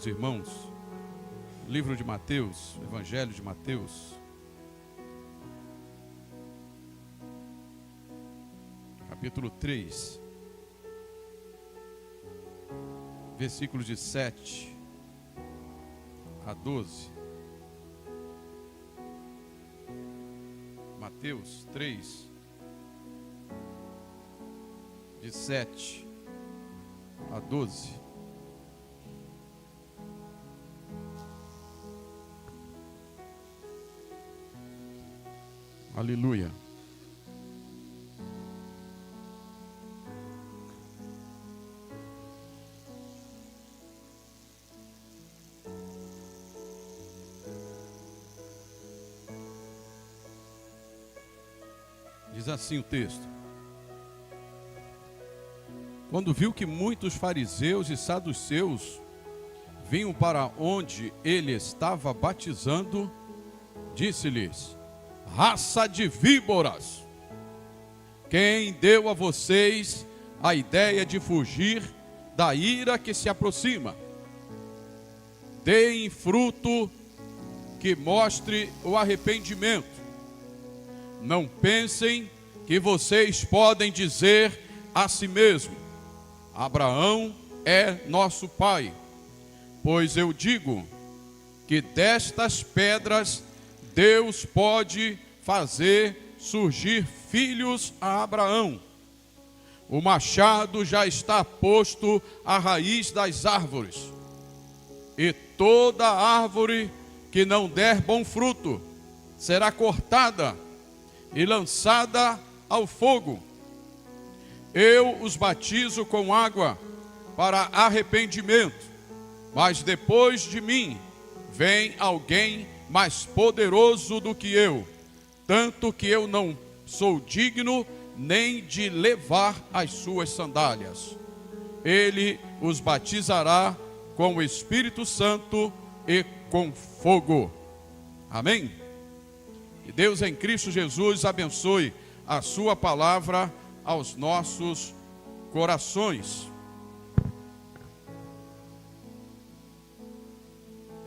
meus irmãos, livro de Mateus, Evangelho de Mateus, capítulo 3, versículos de 7 a 12. Mateus 3, de 7 a 12. Aleluia. Diz assim o texto: quando viu que muitos fariseus e saduceus vinham para onde ele estava batizando, disse-lhes: raça de víboras, quem deu a vocês a ideia de fugir da ira que se aproxima? Deem fruto que mostre o arrependimento. Não pensem que vocês podem dizer a si mesmo: Abraão é nosso pai. Pois eu digo que destas pedras Deus pode fazer surgir filhos a Abraão. O machado já está posto à raiz das árvores, e toda árvore que não der bom fruto será cortada e lançada ao fogo. Eu os batizo com água para arrependimento, mas depois de mim vem alguém mais poderoso do que eu, tanto que eu não sou digno nem de levar as suas sandálias. Ele os batizará com o Espírito Santo e com fogo. Amém? Que Deus em Cristo Jesus abençoe a sua palavra aos nossos corações.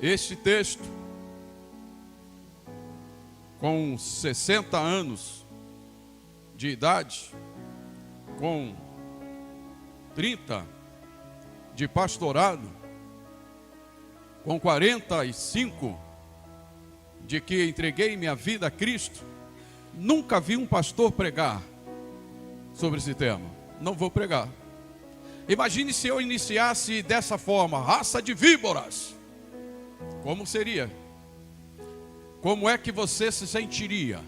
Este texto, com 60 anos de idade, com 30 de pastorado, com 45 de que entreguei minha vida a Cristo, nunca vi um pastor pregar sobre esse tema. Não vou pregar. Imagine se eu iniciasse dessa forma: raça de víboras. Como seria? Como é que você se sentiria?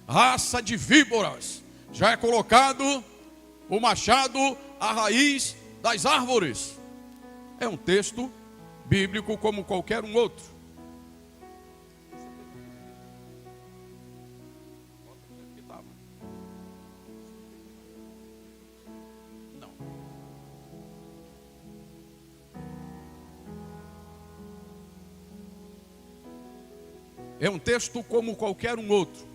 Raça de víboras. Já é colocado o machado à raiz das árvores. É um texto bíblico como qualquer um outro. Não. É um texto como qualquer um outro.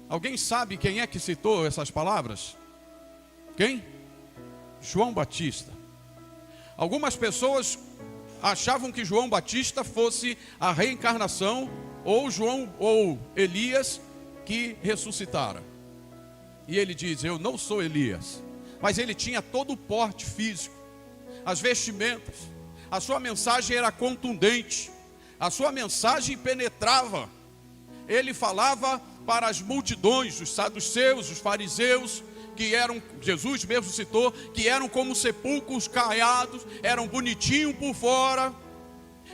Alguém sabe quem é que citou essas palavras? Quem? João Batista. Algumas pessoas achavam que João Batista fosse a reencarnação, ou Elias que ressuscitara. E ele diz: eu não sou Elias. Mas ele tinha todo o porte físico, as vestimentas. A sua mensagem era contundente. A sua mensagem penetrava. Ele falava para as multidões, os saduceus, os fariseus, que eram, Jesus mesmo citou, que eram como sepulcros caiados, eram bonitinhos por fora,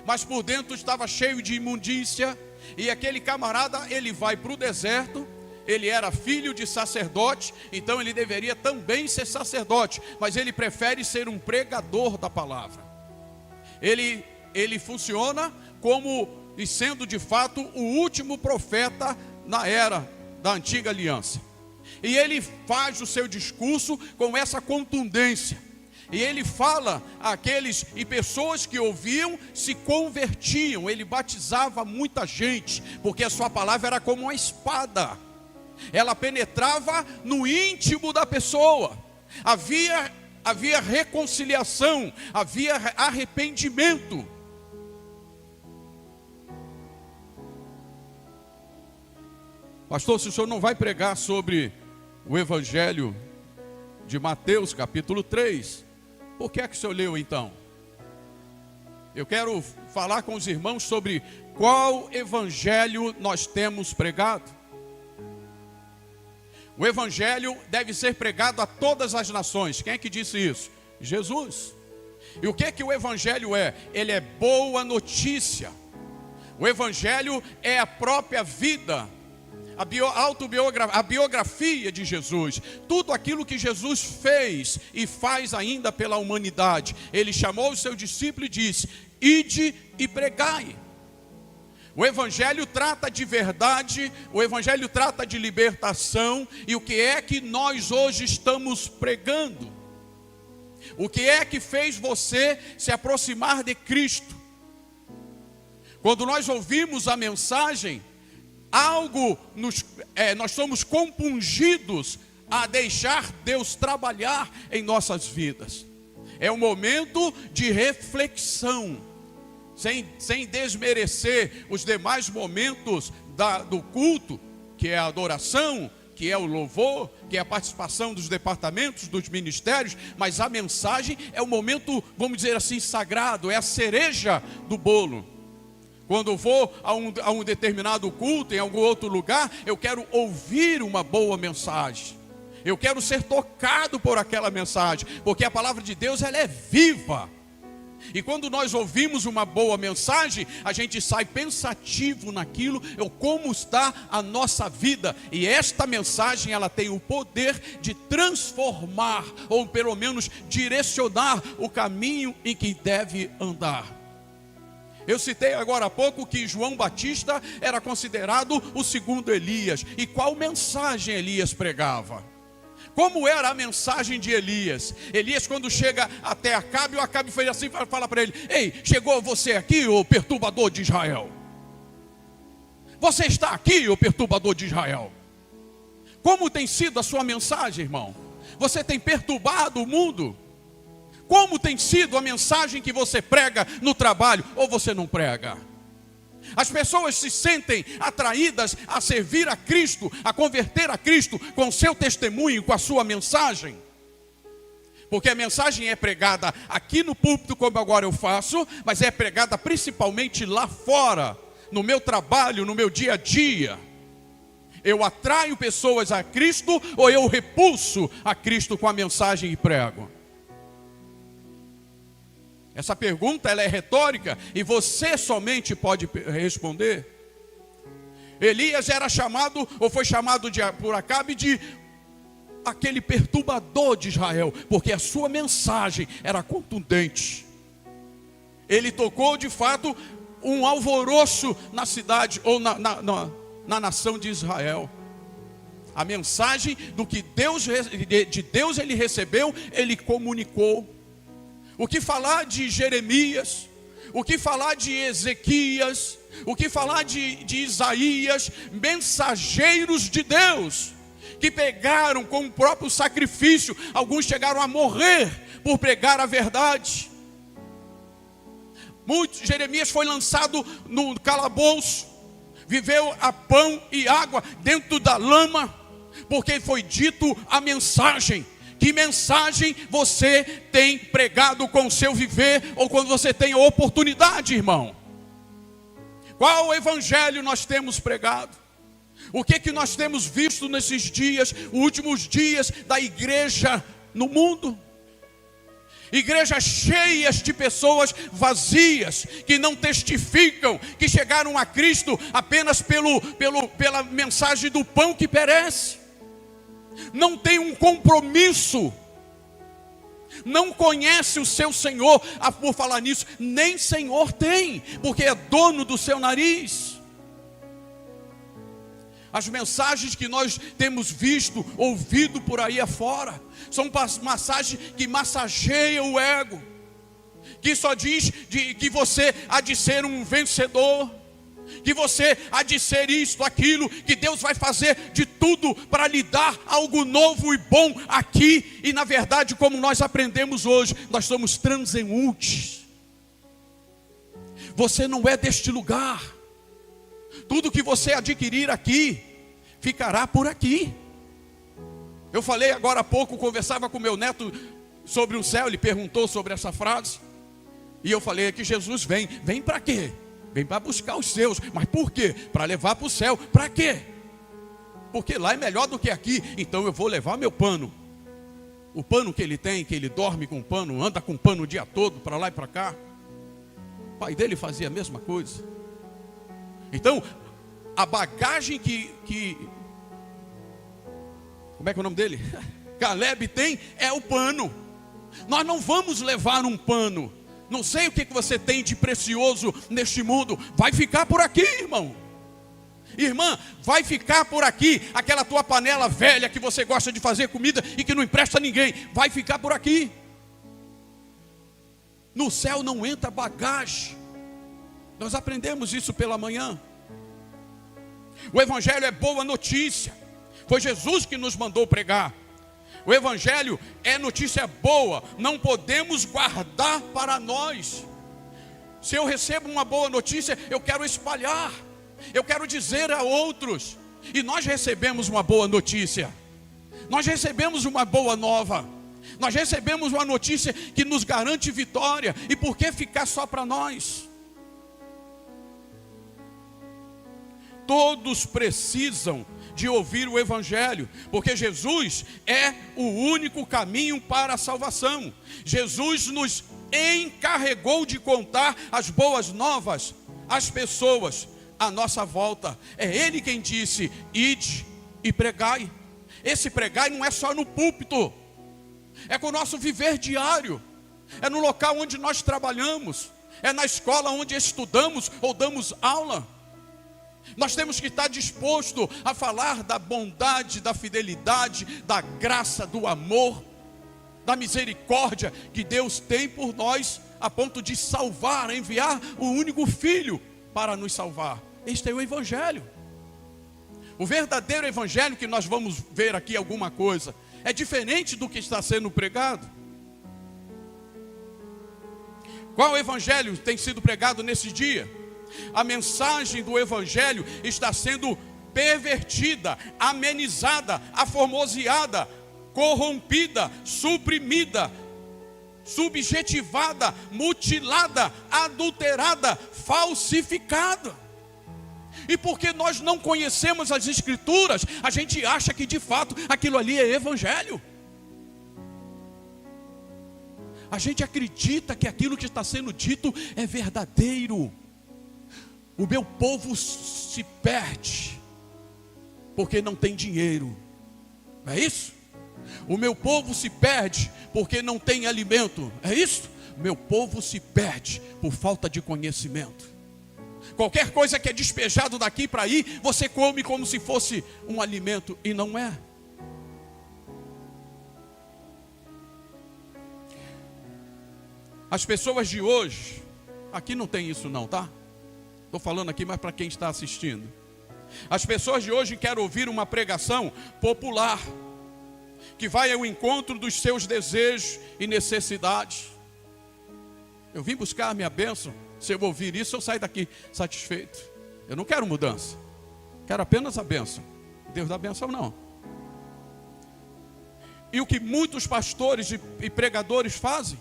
mas por dentro estava cheio de imundícia. E aquele camarada, ele vai para o deserto. Ele era filho de sacerdote, então ele deveria também ser sacerdote, mas ele prefere ser um pregador da palavra. Ele funciona como, e sendo de fato o último profeta na era da antiga aliança. E ele faz o seu discurso com essa contundência. E ele fala àqueles e pessoas que ouviam se convertiam. Ele batizava muita gente, porque a sua palavra era como uma espada. Ela penetrava no íntimo da pessoa. Havia havia reconciliação, havia arrependimento. Pastor, se o senhor não vai pregar sobre o Evangelho de Mateus, capítulo 3, por que é que o senhor leu então? Eu quero falar com os irmãos sobre qual Evangelho nós temos pregado. O Evangelho deve ser pregado a todas as nações. Quem é que disse isso? Jesus. E o que é que o Evangelho é? Ele é boa notícia. O Evangelho é a própria vida, a biografia de Jesus, tudo aquilo que Jesus fez e faz ainda pela humanidade. Ele chamou os seus discípulos e disse: ide e pregai. O Evangelho trata de verdade, o Evangelho trata de libertação. E o que é que nós hoje estamos pregando? O que é que fez você se aproximar de Cristo? Quando nós ouvimos a mensagem, nós somos compungidos a deixar Deus trabalhar em nossas vidas. É um momento de reflexão, sem desmerecer os demais momentos do culto, que é a adoração, que é o louvor, que é a participação dos departamentos, dos ministérios. Mas a mensagem é um momento, vamos dizer assim, sagrado, é a cereja do bolo. Quando eu vou a um determinado culto, em algum outro lugar, eu quero ouvir uma boa mensagem. Eu quero ser tocado por aquela mensagem, porque a palavra de Deus, ela é viva. E quando nós ouvimos uma boa mensagem, a gente sai pensativo naquilo, como está a nossa vida. E esta mensagem, ela tem o poder de transformar, ou pelo menos direcionar o caminho em que deve andar. Eu citei agora há pouco que João Batista era considerado o segundo Elias. E qual mensagem Elias pregava? Como era a mensagem de Elias? Elias, quando chega até Acabe, o Acabe fez assim, fala para ele: ei, chegou você aqui, ô perturbador de Israel? Você está aqui, ô perturbador de Israel? Como tem sido a sua mensagem, irmão? Você tem perturbado o mundo? Como tem sido a mensagem que você prega no trabalho, ou você não prega? As pessoas se sentem atraídas a servir a Cristo, a converter a Cristo com seu testemunho, com a sua mensagem. Porque a mensagem é pregada aqui no púlpito, como agora eu faço, mas é pregada principalmente lá fora, no meu trabalho, no meu dia a dia. Eu atraio pessoas a Cristo, ou eu repulso a Cristo com a mensagem que prego? Essa pergunta, ela é retórica e você somente pode responder. Elias era chamado, ou foi chamado por Acabe de aquele perturbador de Israel, porque a sua mensagem era contundente. Ele tocou de fato um alvoroço na cidade, ou na nação de Israel. A mensagem de Deus ele recebeu, ele comunicou. O que falar de Jeremias, o que falar de Ezequias, o que falar de Isaías, mensageiros de Deus, que pegaram com o próprio sacrifício, alguns chegaram a morrer por pregar a verdade. Jeremias foi lançado no calabouço, viveu a pão e água dentro da lama, porque foi dito a mensagem. Que mensagem você tem pregado com o seu viver, ou quando você tem a oportunidade, irmão? Qual evangelho nós temos pregado? O que nós temos visto nesses dias, os últimos dias da igreja no mundo? Igrejas cheias de pessoas vazias, que não testificam, que chegaram a Cristo apenas pela mensagem do pão que perece. Não tem um compromisso, não conhece o seu Senhor. Por falar nisso, nem Senhor tem, porque é dono do seu nariz. As mensagens que nós temos visto, ouvido por aí afora, são mensagens que massageiam o ego, que só diz que você há de ser um vencedor, que você há de ser isto, aquilo, que Deus vai fazer de tudo para lhe dar algo novo e bom aqui. E na verdade, como nós aprendemos hoje, nós somos transeuntes. Você não é deste lugar. Tudo que você adquirir aqui, ficará por aqui. Eu falei agora há pouco, conversava com meu neto sobre o céu, ele perguntou sobre essa frase. E eu falei que Jesus vem para quê? Vem para buscar os seus. Mas por quê? Para levar para o céu. Para quê? Porque lá é melhor do que aqui. Então eu vou levar meu pano. O pano que ele tem, que ele dorme com pano, anda com pano o dia todo, para lá e para cá. O pai dele fazia a mesma coisa. Então, a bagagem que como é que é o nome dele? Caleb tem, é o pano. Nós não vamos levar um pano. Não sei o que você tem de precioso neste mundo. Vai ficar por aqui, irmão. Irmã, vai ficar por aqui. Aquela tua panela velha que você gosta de fazer comida e que não empresta a ninguém, vai ficar por aqui. No céu não entra bagagem. Nós aprendemos isso pela manhã. O evangelho é boa notícia. Foi Jesus que nos mandou pregar. O evangelho é notícia boa. Não podemos guardar para nós. Se eu recebo uma boa notícia, eu quero espalhar. Eu quero dizer a outros. E nós recebemos uma boa notícia. Nós recebemos uma boa nova. Nós recebemos uma notícia que nos garante vitória. E por que ficar só para nós? Todos precisam de ouvir o evangelho, porque Jesus é o único caminho para a salvação. Jesus nos encarregou de contar as boas novas às pessoas à nossa volta. É Ele quem disse: ide e pregai. Esse pregai não é só no púlpito, é com o nosso viver diário, é no local onde nós trabalhamos, é na escola onde estudamos ou damos aula. Nós temos que estar disposto a falar da bondade, da fidelidade, da graça, do amor, da misericórdia que Deus tem por nós, a ponto de salvar, enviar o único Filho para nos salvar. Este é o evangelho. O verdadeiro evangelho, que nós vamos ver aqui alguma coisa, é diferente do que está sendo pregado. Qual evangelho tem sido pregado nesse dia? A mensagem do evangelho está sendo pervertida, amenizada, aformoseada, corrompida, suprimida, subjetivada, mutilada, adulterada, falsificada. E porque nós não conhecemos as escrituras, a gente acha que de fato aquilo ali é evangelho. A gente acredita que aquilo que está sendo dito é verdadeiro. O meu povo se perde porque não tem dinheiro. Não é isso? O meu povo se perde porque não tem alimento. É isso? O meu povo se perde por falta de conhecimento. Qualquer coisa que é despejado daqui para aí, você come como se fosse um alimento, e não é. As pessoas de hoje, aqui não tem isso não, tá? Estou falando aqui, mas para quem está assistindo. As pessoas de hoje querem ouvir uma pregação popular, que vai ao encontro dos seus desejos e necessidades. Eu vim buscar a minha bênção. Se eu ouvir isso, eu saio daqui satisfeito. Eu não quero mudança, quero apenas a bênção. Deus dá bênção não. E o que muitos pastores e pregadores fazem?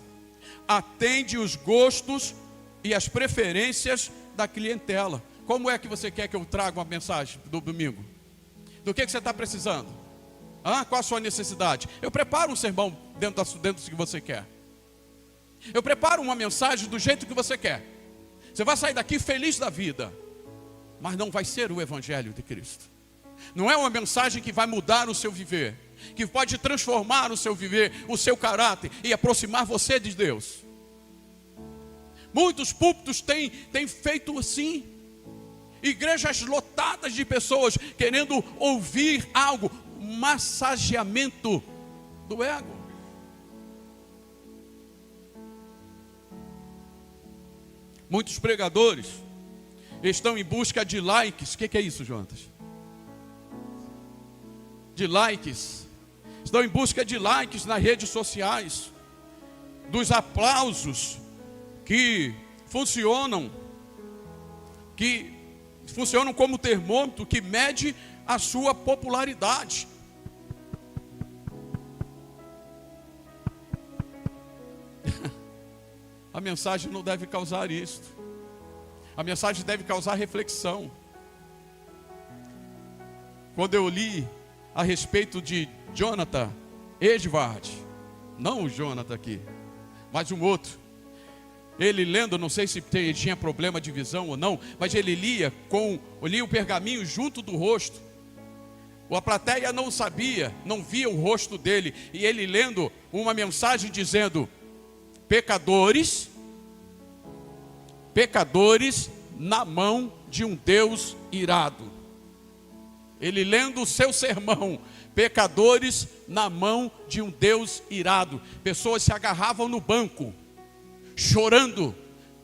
Atende os gostos e as preferências da clientela. Como é que você quer que eu traga uma mensagem do domingo? Do que você está precisando? Qual a sua necessidade? Eu preparo um sermão dentro do que você quer. Eu preparo uma mensagem do jeito que você quer. Você vai sair daqui feliz da vida, mas não vai ser o evangelho de Cristo. Não é uma mensagem que vai mudar o seu viver, que pode transformar o seu viver, o seu caráter e aproximar você de Deus. Muitos púlpitos têm feito assim. Igrejas lotadas de pessoas querendo ouvir algo, massageamento do ego. Muitos pregadores estão em busca de likes. O que é isso, Jonas? De likes. Estão em busca de likes nas redes sociais, dos aplausos que funcionam como termômetro que mede a sua popularidade. A mensagem não deve causar isso. A mensagem deve causar reflexão. Quando eu li a respeito de Jonathan Edwards, não o Jonathan aqui, mas um outro, ele lendo, não sei se tinha problema de visão ou não, mas ele lia o pergaminho junto do rosto. A plateia não sabia, não via o rosto dele, e ele lendo uma mensagem dizendo: pecadores na mão de um Deus irado. Ele lendo o seu sermão, pecadores na mão de um Deus irado. Pessoas se agarravam no banco, chorando,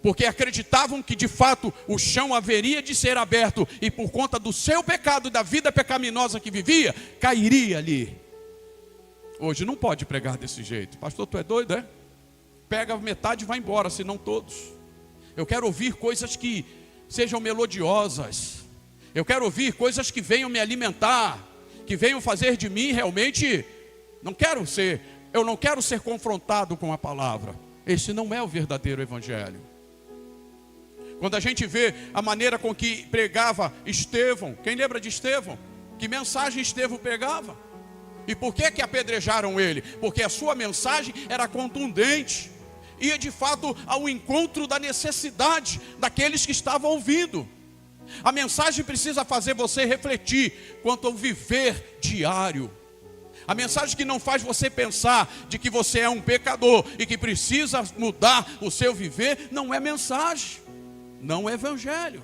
porque acreditavam que de fato o chão haveria de ser aberto, e por conta do seu pecado, da vida pecaminosa que vivia, cairia ali. Hoje não pode pregar desse jeito. Pastor, tu é doido, é? Pega metade e vai embora, senão todos. Eu quero ouvir coisas que sejam melodiosas. Eu quero ouvir coisas que venham me alimentar, que venham fazer de mim realmente. Eu não quero ser confrontado com a palavra. Esse não é o verdadeiro evangelho. Quando a gente vê a maneira com que pregava Estevão, quem lembra de Estevão? Que mensagem Estevão pregava? E por que apedrejaram ele? Porque a sua mensagem era contundente, ia de fato ao encontro da necessidade daqueles que estavam ouvindo. A mensagem precisa fazer você refletir quanto ao viver diário. A mensagem que não faz você pensar de que você é um pecador e que precisa mudar o seu viver, não é mensagem, não é evangelho.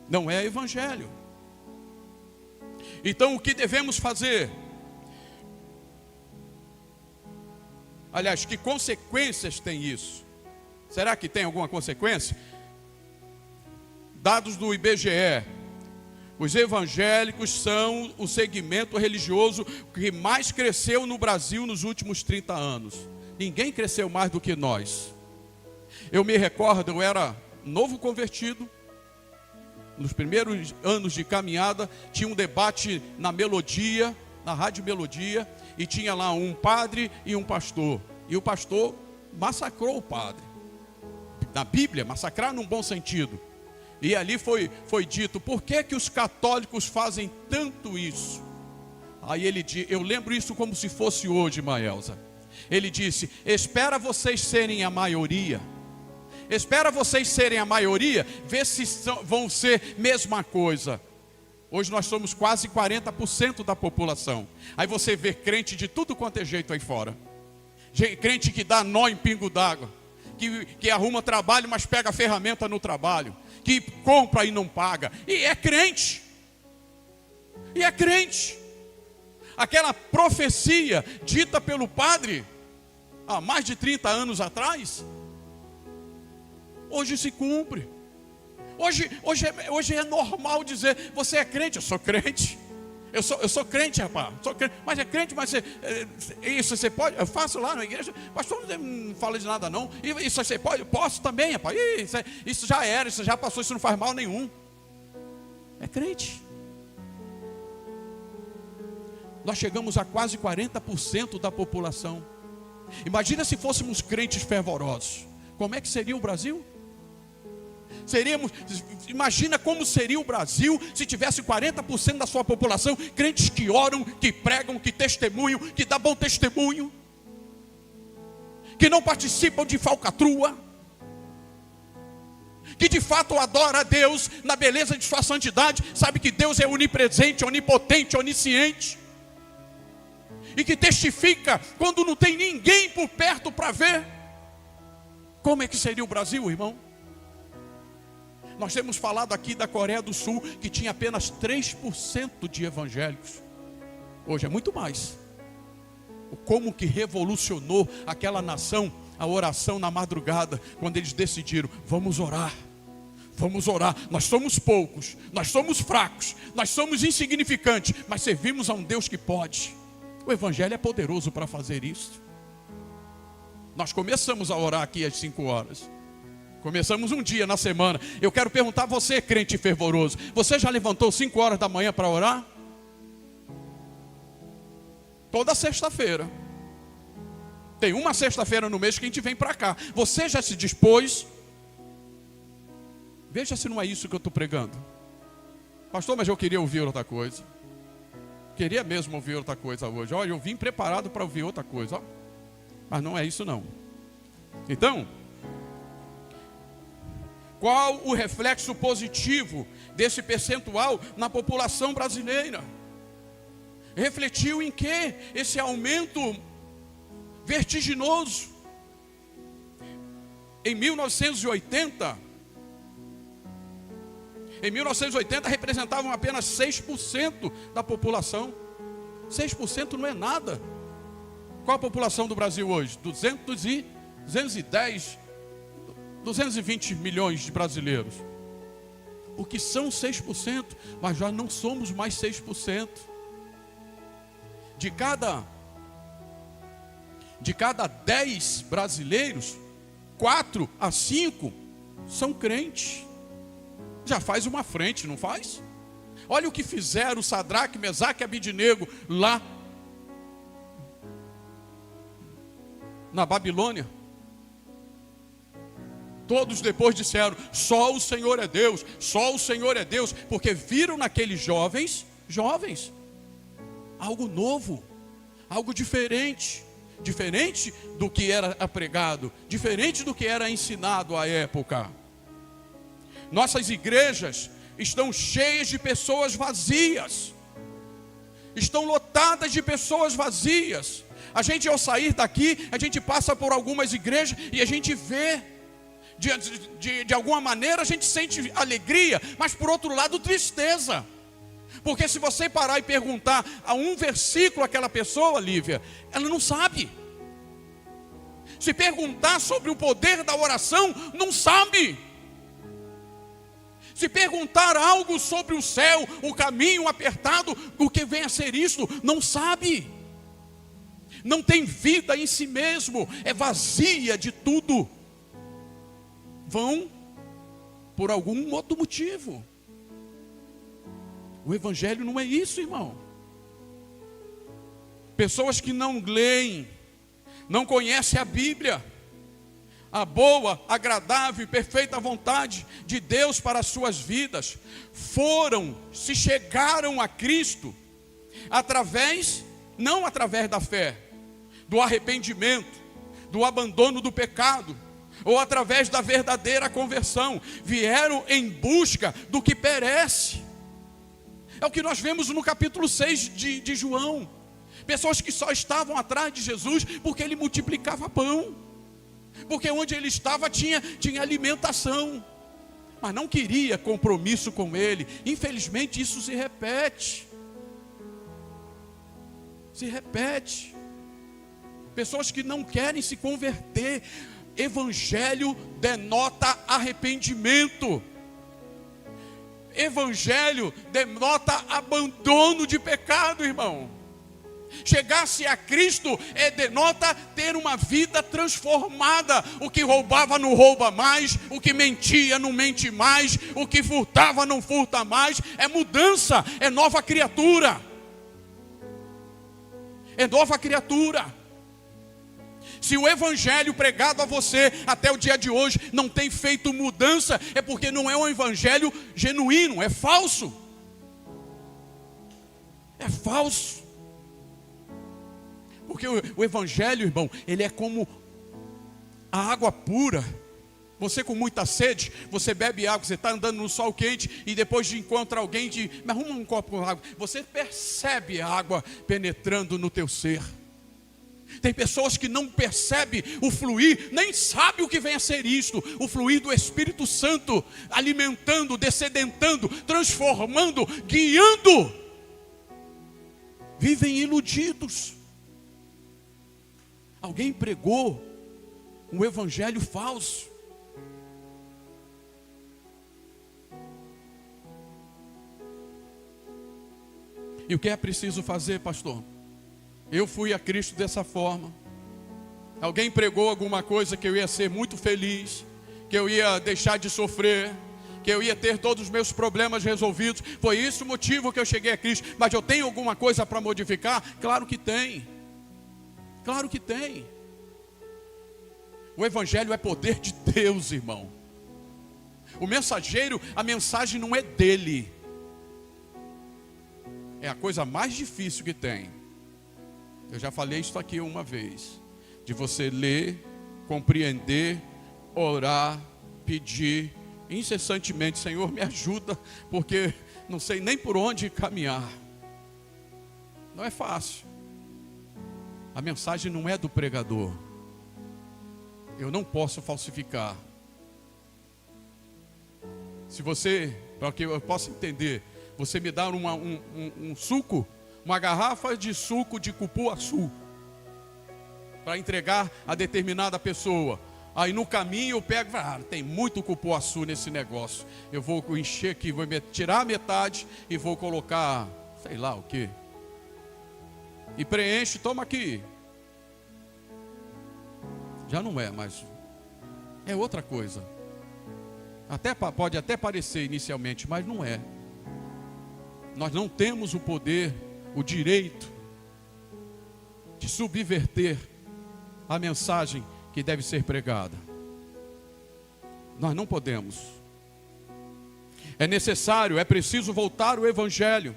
Não é evangelho. Então o que devemos fazer? Aliás, que consequências tem isso? Será que tem alguma consequência? Dados do IBGE, os evangélicos são o segmento religioso que mais cresceu no Brasil nos últimos 30 anos. Ninguém cresceu mais do que nós. Eu me recordo, eu era novo convertido. Nos primeiros anos de caminhada, tinha um debate na Melodia, na Rádio Melodia, e tinha lá um padre e um pastor. E o pastor massacrou o padre. Na Bíblia, massacrar num bom sentido. E ali foi dito: por que os católicos fazem tanto isso? Aí ele disse, eu lembro isso como se fosse hoje, Maelza. Ele disse: espera vocês serem a maioria. Espera vocês serem a maioria, vê se vão ser mesma coisa. Hoje nós somos quase 40% da população. Aí você vê crente de tudo quanto é jeito aí fora. Crente que dá nó em pingo d'água, que arruma trabalho, mas pega a ferramenta no trabalho, que compra e não paga, e é crente. E é crente. Aquela profecia dita pelo padre há mais de 30 anos atrás, hoje se cumpre. Hoje é normal dizer: você é crente? Eu sou crente. Eu sou crente, rapaz. Sou crente. Mas é crente, mas isso você pode? Eu faço lá na igreja. Pastor, não fala de nada não. Isso você pode? Eu posso também, rapaz. Isso já era, isso já passou, isso não faz mal nenhum. É crente. Nós chegamos a quase 40% da população. Imagina se fôssemos crentes fervorosos. Como é que seria o Brasil? Imagina como seria o Brasil se tivesse 40% da sua população crentes que oram, que pregam, que testemunham, que dão bom testemunho, que não participam de falcatrua, que de fato adora a Deus na beleza de sua santidade, sabe que Deus é onipresente, onipotente, onisciente, e que testifica quando não tem ninguém por perto para ver. Como é que seria o Brasil, irmão? Nós temos falado aqui da Coreia do Sul, que tinha apenas 3% de evangélicos. Hoje é muito mais. Como que revolucionou aquela nação a oração na madrugada, quando eles decidiram: vamos orar, Vamos orar. Nós somos poucos, nós somos fracos, nós somos insignificantes, mas servimos a um Deus que pode. O Evangelho é poderoso para fazer isso. Nós começamos a orar aqui às 5 horas. Começamos um dia na semana. Eu quero perguntar a você, crente fervoroso, você já levantou 5 horas da manhã para orar? Toda sexta-feira. Tem uma sexta-feira no mês que a gente vem para cá. Você já se dispôs? Veja se não é isso que eu estou pregando. Pastor, mas eu queria ouvir outra coisa. Queria mesmo ouvir outra coisa hoje. Olha, eu vim preparado para ouvir outra coisa. Ó. Mas não é isso não. Então, qual o reflexo positivo desse percentual na população brasileira? Refletiu em que esse aumento vertiginoso? Em 1980 representavam apenas 6% da população. 6% não é nada. Qual a população do Brasil hoje? 220 milhões de brasileiros. O que são 6%? Mas já não somos mais 6%. De cada 10 brasileiros, 4 a 5 são crentes. Já faz uma frente, não faz? Olha o que fizeram Sadraque, Mesaque e Abidnego lá na Babilônia. Todos depois disseram, só o Senhor é Deus, só o Senhor é Deus, porque viram naqueles jovens, algo novo, algo diferente do que era pregado, diferente do que era ensinado à época. Nossas igrejas estão cheias de pessoas vazias, estão lotadas de pessoas vazias. A gente, ao sair daqui, a gente passa por algumas igrejas e a gente vê, de alguma maneira a gente sente alegria, mas por outro lado tristeza. Porque se você parar e perguntar a um versículo àquela pessoa, Lívia, ela não sabe. Se perguntar sobre o poder da oração, não sabe. Se perguntar algo sobre o céu, o caminho apertado, o que vem a ser isto, não sabe. Não tem vida em si mesmo, é vazia de tudo. Vão por algum outro motivo. O Evangelho não é isso, irmão. Pessoas que não leem, não conhecem a Bíblia, a boa, agradável e perfeita vontade de Deus para as suas vidas, se chegaram a Cristo, não através da fé, do arrependimento, do abandono do pecado, ou através da verdadeira conversão, vieram em busca do que perece. É o que nós vemos no capítulo 6 de João. Pessoas que só estavam atrás de Jesus porque ele multiplicava pão, porque onde ele estava tinha alimentação, mas não queria compromisso com ele. Infelizmente isso se repete. Pessoas que não querem se converter. Evangelho denota arrependimento. Evangelho denota abandono de pecado, irmão. Chegar-se a Cristo denota ter uma vida transformada. O que roubava não rouba mais, o que mentia não mente mais, o que furtava não furta mais. É mudança, é nova criatura. É nova criatura. Se o Evangelho pregado a você até o dia de hoje não tem feito mudança, é porque não é um Evangelho genuíno, é falso. É falso. Porque o Evangelho, irmão, ele é como a água pura. Você com muita sede, você bebe água, você está andando no sol quente e depois encontra alguém me arruma um copo com água. Você percebe a água penetrando no teu ser. Tem pessoas que não percebem o fluir, nem sabem o que vem a ser isto. O fluir do Espírito Santo, alimentando, descedentando, transformando, guiando. Vivem iludidos. Alguém pregou um evangelho falso. E o que é preciso fazer, pastor? Eu fui a Cristo dessa forma. Alguém pregou alguma coisa que eu ia ser muito feliz, que eu ia deixar de sofrer, que eu ia ter todos os meus problemas resolvidos. Foi isso o motivo que eu cheguei a Cristo. Mas eu tenho alguma coisa para modificar? Claro que tem. Claro que tem. O Evangelho é poder de Deus, irmão. O mensageiro, a mensagem não é dele. É a coisa mais difícil que tem. Eu já falei isso aqui uma vez. De você ler, compreender, orar, pedir incessantemente: Senhor, me ajuda, porque não sei nem por onde caminhar. Não é fácil. A mensagem não é do pregador. Eu não posso falsificar. Se você, para que eu possa entender, você me dá um suco, uma garrafa de suco de cupuaçu, para entregar a determinada pessoa. Aí no caminho eu pego, tem muito cupuaçu nesse negócio. Eu vou encher aqui, vou tirar a metade e vou colocar, sei lá o que. E preenche, toma aqui. Já não é, mas é outra coisa. Pode até parecer inicialmente, mas não é. Nós não temos o poder, o direito de subverter a mensagem que deve ser pregada. Nós não podemos. É necessário, é preciso voltar ao Evangelho,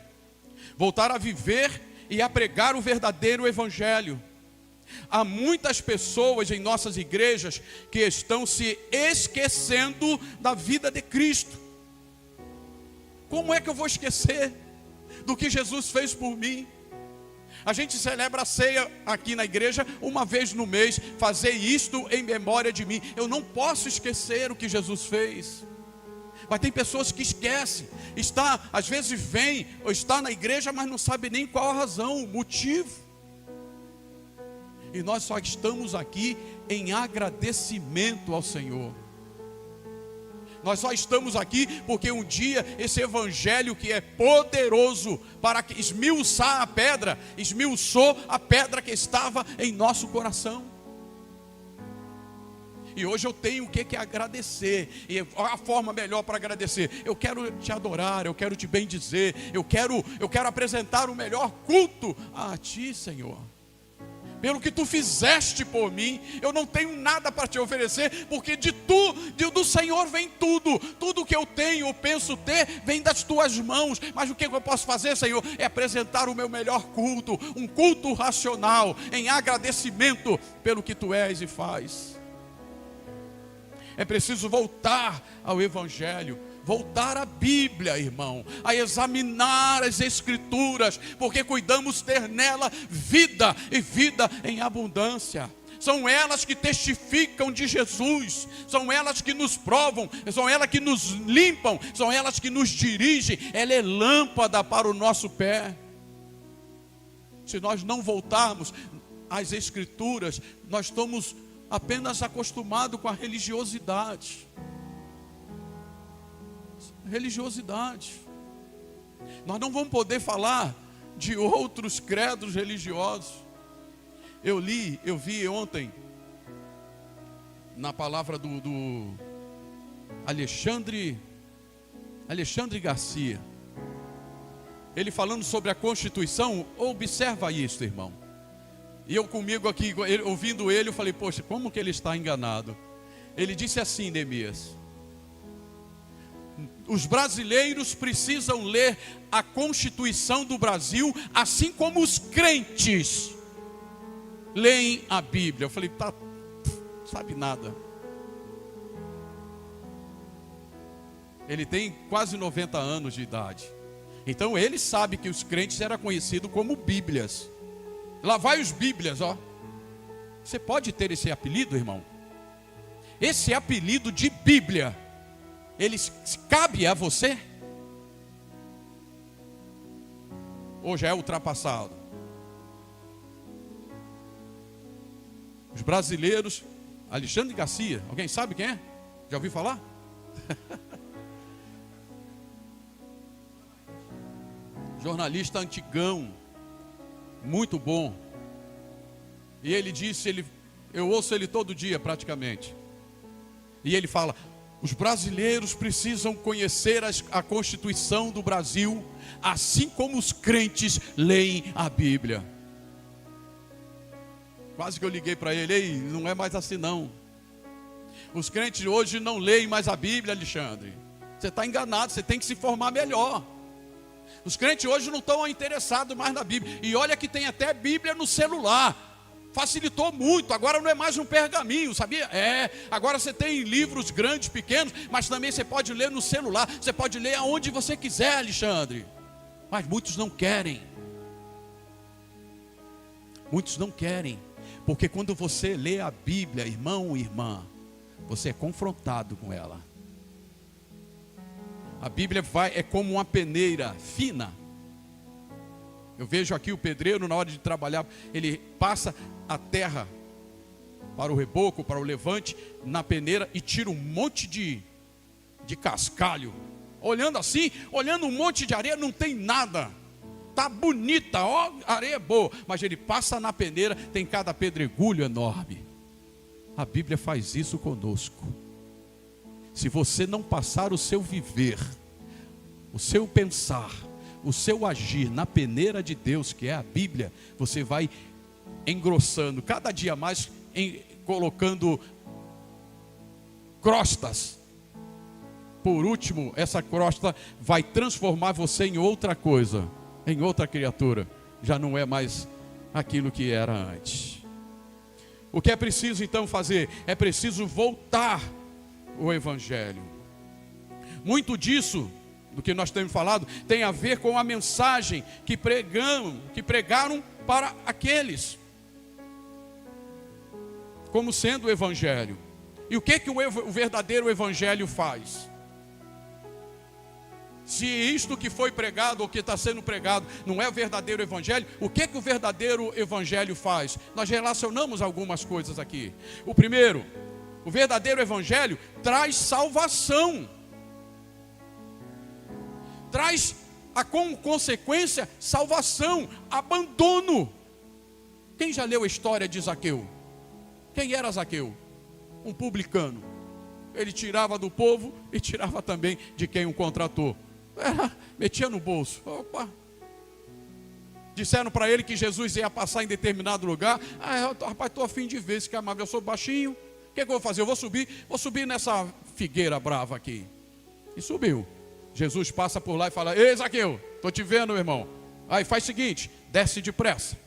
voltar a viver e a pregar o verdadeiro Evangelho. Há muitas pessoas em nossas igrejas que estão se esquecendo da vida de Cristo. Como é que eu vou esquecer do que Jesus fez por mim? A gente celebra a ceia aqui na igreja uma vez no mês. Fazer isto em memória de mim. Eu não posso esquecer o que Jesus fez. Mas tem pessoas que esquecem. Às vezes vem ou está na igreja, mas não sabe nem qual a razão, o motivo. E nós só estamos aqui em agradecimento ao Senhor. Nós só estamos aqui porque um dia esse Evangelho, que é poderoso para esmiuçar a pedra, esmiuçou a pedra que estava em nosso coração. E hoje eu tenho o que agradecer. E a forma melhor para agradecer: eu quero te adorar, eu quero te bendizer, eu quero apresentar o melhor culto a ti, Senhor. Pelo que tu fizeste por mim. Eu não tenho nada para te oferecer, porque do Senhor vem tudo. Tudo que eu tenho, eu penso ter, vem das tuas mãos. Mas o que eu posso fazer, Senhor? É apresentar o meu melhor culto, um culto racional, em agradecimento pelo que tu és e faz. É preciso voltar ao Evangelho, voltar à Bíblia, irmão, a examinar as Escrituras, porque cuidamos ter nela vida, e vida em abundância. São elas que testificam de Jesus, são elas que nos provam, são elas que nos limpam, são elas que nos dirigem. Ela é lâmpada para o nosso pé. Se nós não voltarmos às Escrituras, nós estamos apenas acostumados com a religiosidade. Nós não vamos poder falar de outros credos religiosos. Eu vi ontem na palavra do Alexandre Garcia, ele falando sobre a Constituição. Observa isso, irmão. E eu comigo aqui, ouvindo ele, eu falei: poxa, como que ele está enganado? Ele disse assim, Neemias: os brasileiros precisam ler a Constituição do Brasil, assim como os crentes leem a Bíblia. Eu falei: sabe nada. Ele tem quase 90 anos de idade. Então ele sabe que os crentes eram conhecidos como Bíblias. Lá vai os Bíblias, ó. Você pode ter esse apelido, irmão? Esse apelido de Bíblia, ele cabe a você? Ou já é ultrapassado? Os brasileiros, Alexandre Garcia, alguém sabe quem é? Já ouviu falar? jornalista antigão, muito bom. E ele disse, eu ouço ele todo dia praticamente. E ele fala: os brasileiros precisam conhecer a Constituição do Brasil, assim como os crentes leem a Bíblia. Quase que eu liguei para ele: ei, não é mais assim não. Os crentes hoje não leem mais a Bíblia, Alexandre. Você está enganado, você tem que se formar melhor. Os crentes hoje não estão interessados mais na Bíblia. E olha que tem até Bíblia no celular. Facilitou muito, agora não é mais um pergaminho, sabia? Agora você tem livros grandes, pequenos, mas também você pode ler no celular. Você pode ler aonde você quiser, Alexandre. Mas muitos não querem. Muitos não querem. Porque quando você lê a Bíblia, irmão e irmã, você é confrontado com ela. A Bíblia é como uma peneira fina. Eu vejo aqui o pedreiro, na hora de trabalhar, ele passa a terra para o reboco, para o levante, na peneira, e tira um monte de cascalho. Olhando assim, olhando um monte de areia, não tem nada. Está bonita, ó, areia boa. Mas ele passa na peneira, tem cada pedregulho enorme. A Bíblia faz isso conosco. Se você não passar o seu viver, o seu pensar, o seu agir na peneira de Deus, que é a Bíblia, você vai engrossando cada dia mais, colocando crostas. Por último, essa crosta vai transformar você em outra coisa, em outra criatura. Já não é mais aquilo que era antes. O que é preciso então fazer? É preciso voltar o Evangelho. Muito disso, do que nós temos falado, tem a ver com a mensagem que pregaram para aqueles, como sendo o Evangelho. E o que o verdadeiro Evangelho faz? Se isto que foi pregado ou que está sendo pregado não é o verdadeiro Evangelho, o que o verdadeiro Evangelho faz? Nós relacionamos algumas coisas aqui. O primeiro, o verdadeiro Evangelho traz salvação. Traz como consequência salvação, abandono. Quem já leu a história de Zaqueu? Quem era Zaqueu? Um publicano. Ele tirava do povo e tirava também de quem o contratou. Metia no bolso. Opa. Disseram para ele que Jesus ia passar em determinado lugar. Rapaz, estou a fim de ver esse camarada. Eu sou baixinho. O que eu vou fazer? Eu vou subir nessa figueira brava aqui. E subiu. Jesus passa por lá e fala: ei, Zaqueu, estou te vendo, meu irmão. Aí faz o seguinte, desce depressa.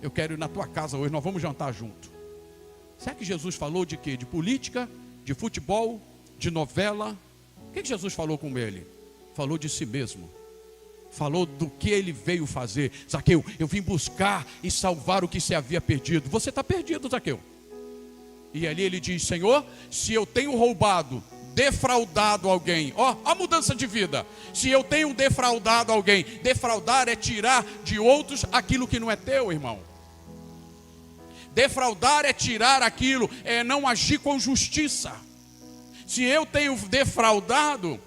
Eu quero ir na tua casa hoje, nós vamos jantar junto. Será que Jesus falou de quê? De política, de futebol, de novela? O que Jesus falou com ele? Falou de si mesmo. Falou do que ele veio fazer. Zaqueu, eu vim buscar e salvar o que se havia perdido. Você está perdido, Zaqueu. E ali ele diz: Senhor, se eu tenho roubado, defraudado alguém, ó, a mudança de vida. Se eu tenho defraudado alguém, defraudar é tirar de outros aquilo que não é teu, irmão. Defraudar é tirar aquilo, é não agir com justiça. Se eu tenho defraudado,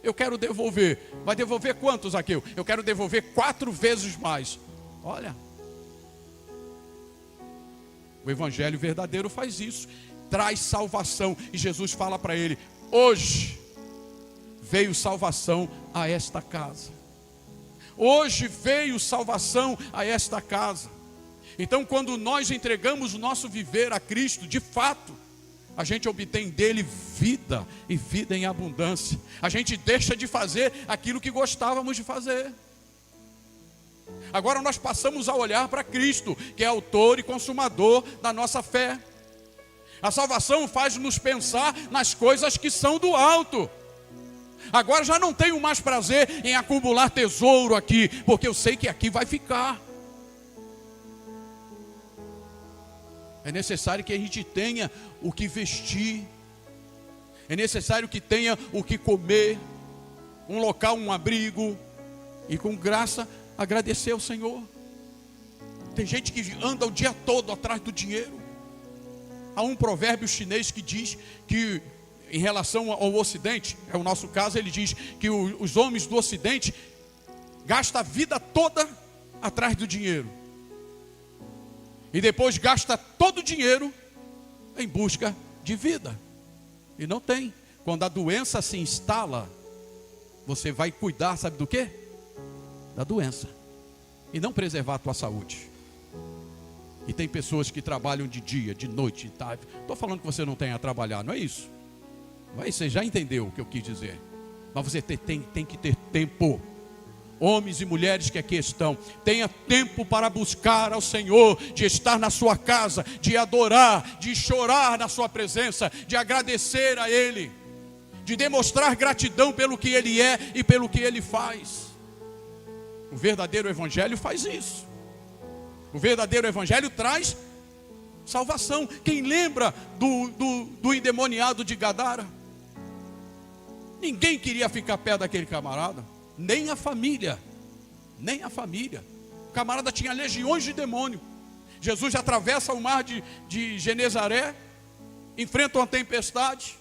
eu quero devolver. Vai devolver quanto, Zaqueu? Eu quero devolver 4 vezes mais. Olha, o Evangelho verdadeiro faz isso. Traz salvação. E Jesus fala para ele: hoje veio salvação a esta casa. Hoje veio salvação a esta casa. Então, quando nós entregamos o nosso viver a Cristo, de fato, a gente obtém dele vida, e vida em abundância. A gente deixa de fazer aquilo que gostávamos de fazer. Agora nós passamos a olhar para Cristo, que é autor e consumador da nossa fé. A salvação faz-nos pensar nas coisas que são do alto. Agora já não tenho mais prazer em acumular tesouro aqui, porque eu sei que aqui vai ficar. É necessário que a gente tenha o que vestir. É necessário que tenha o que comer. Um local, um abrigo. E com graça agradecer ao Senhor. Tem gente que anda o dia todo atrás do dinheiro. Há um provérbio chinês que diz que, em relação ao Ocidente, é o nosso caso, ele diz que os homens do Ocidente gasta a vida toda atrás do dinheiro. E depois gasta todo o dinheiro em busca de vida. E não tem. Quando a doença se instala, você vai cuidar, sabe do quê? Da doença. E não preservar a tua saúde. E tem pessoas que trabalham de dia, de noite, de tarde. Estou falando que você não tenha a trabalhar, não é isso. Mas você já entendeu o que eu quis dizer. Mas você tem que ter tempo. Homens e mulheres que aqui estão, tenha tempo para buscar ao Senhor, de estar na sua casa, de adorar, de chorar na sua presença, de agradecer a Ele, de demonstrar gratidão pelo que Ele é e pelo que Ele faz. O verdadeiro evangelho faz isso. O verdadeiro evangelho traz salvação. Quem lembra do endemoniado de Gadara? Ninguém queria ficar perto daquele camarada. Nem a família. Nem a família. O camarada tinha legiões de demônio. Jesus atravessa o mar de Genezaré, enfrenta uma tempestade,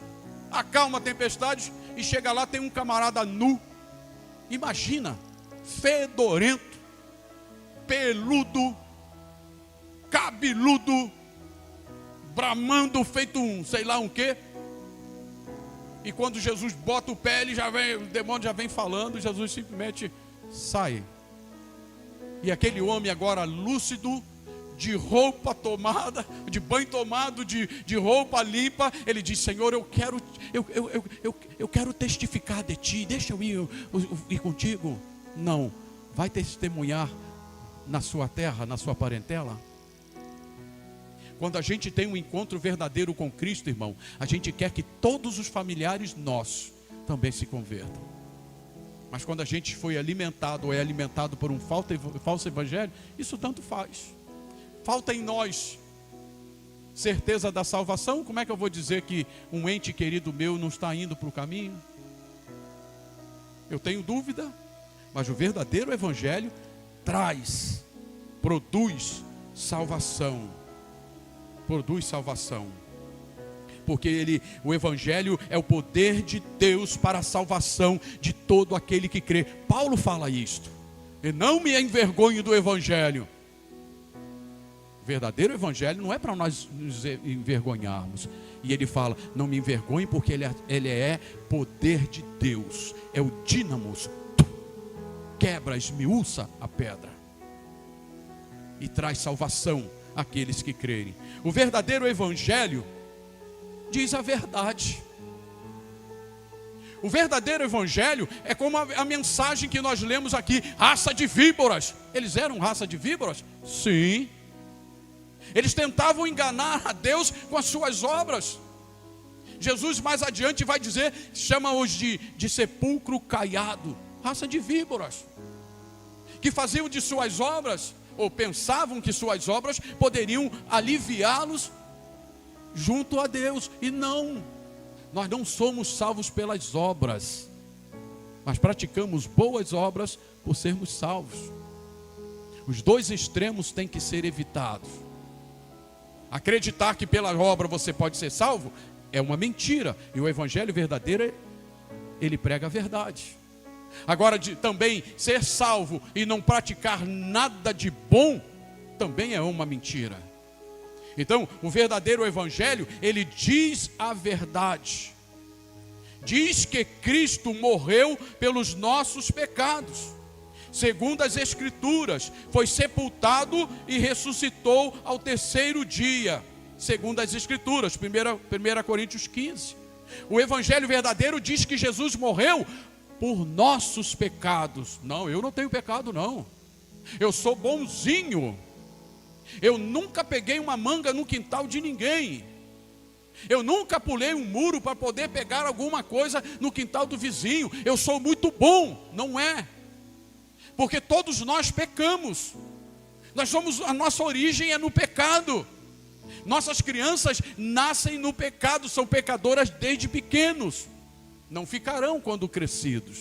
acalma a tempestade e chega lá, tem um camarada nu. Imagina, fedorento, peludo, cabeludo, bramando, feito um sei lá um quê. E quando Jesus bota o pé, o demônio já vem falando, Jesus simplesmente sai. E aquele homem agora lúcido, de roupa tomada, de banho tomado, de roupa limpa, ele diz: Senhor, eu quero testificar de ti, deixa eu ir contigo. Não, vai testemunhar na sua terra, na sua parentela. Quando a gente tem um encontro verdadeiro com Cristo, irmão, a gente quer que todos os familiares nossos também se convertam. Mas quando a gente foi alimentado ou é alimentado por um falso evangelho, isso tanto faz. Falta em nós certeza da salvação. Como é que eu vou dizer que um ente querido meu não está indo para o caminho? Eu tenho dúvida, mas o verdadeiro evangelho produz salvação. Produz salvação. Porque o evangelho é o poder de Deus para a salvação de todo aquele que crê. Paulo fala isto. E não me envergonho do evangelho. O verdadeiro evangelho não é para nós nos envergonharmos. E ele fala: não me envergonhe, porque ele é poder de Deus. É o dínamos. Quebra, esmiuça a pedra. E traz salvação àqueles que crerem. O verdadeiro evangelho diz a verdade. O verdadeiro evangelho é como a mensagem que nós lemos aqui: raça de víboras. Eles eram raça de víboras? Sim. Eles tentavam enganar a Deus com as suas obras. Jesus mais adiante vai dizer, chama-os de sepulcro caiado, raça de víboras, que faziam de suas obras, ou pensavam que suas obras poderiam aliviá-los junto a Deus. E não, nós não somos salvos pelas obras, mas praticamos boas obras por sermos salvos. Os dois extremos têm que ser evitados. Acreditar que pela obra você pode ser salvo é uma mentira. E o evangelho verdadeiro, ele prega a verdade. Agora, também ser salvo e não praticar nada de bom também é uma mentira. Então, o verdadeiro evangelho, ele diz a verdade. Diz que Cristo morreu pelos nossos pecados, segundo as Escrituras, foi sepultado e ressuscitou ao terceiro dia, segundo as Escrituras, 1 Coríntios 15. O evangelho verdadeiro diz que Jesus morreu por nossos pecados. Não, eu não tenho pecado não, eu sou bonzinho, eu nunca peguei uma manga no quintal de ninguém, eu nunca pulei um muro para poder pegar alguma coisa no quintal do vizinho, eu sou muito bom. Não é, porque todos nós pecamos, a nossa origem é no pecado. Nossas crianças nascem no pecado, são pecadoras desde pequenos, não ficarão quando crescidos,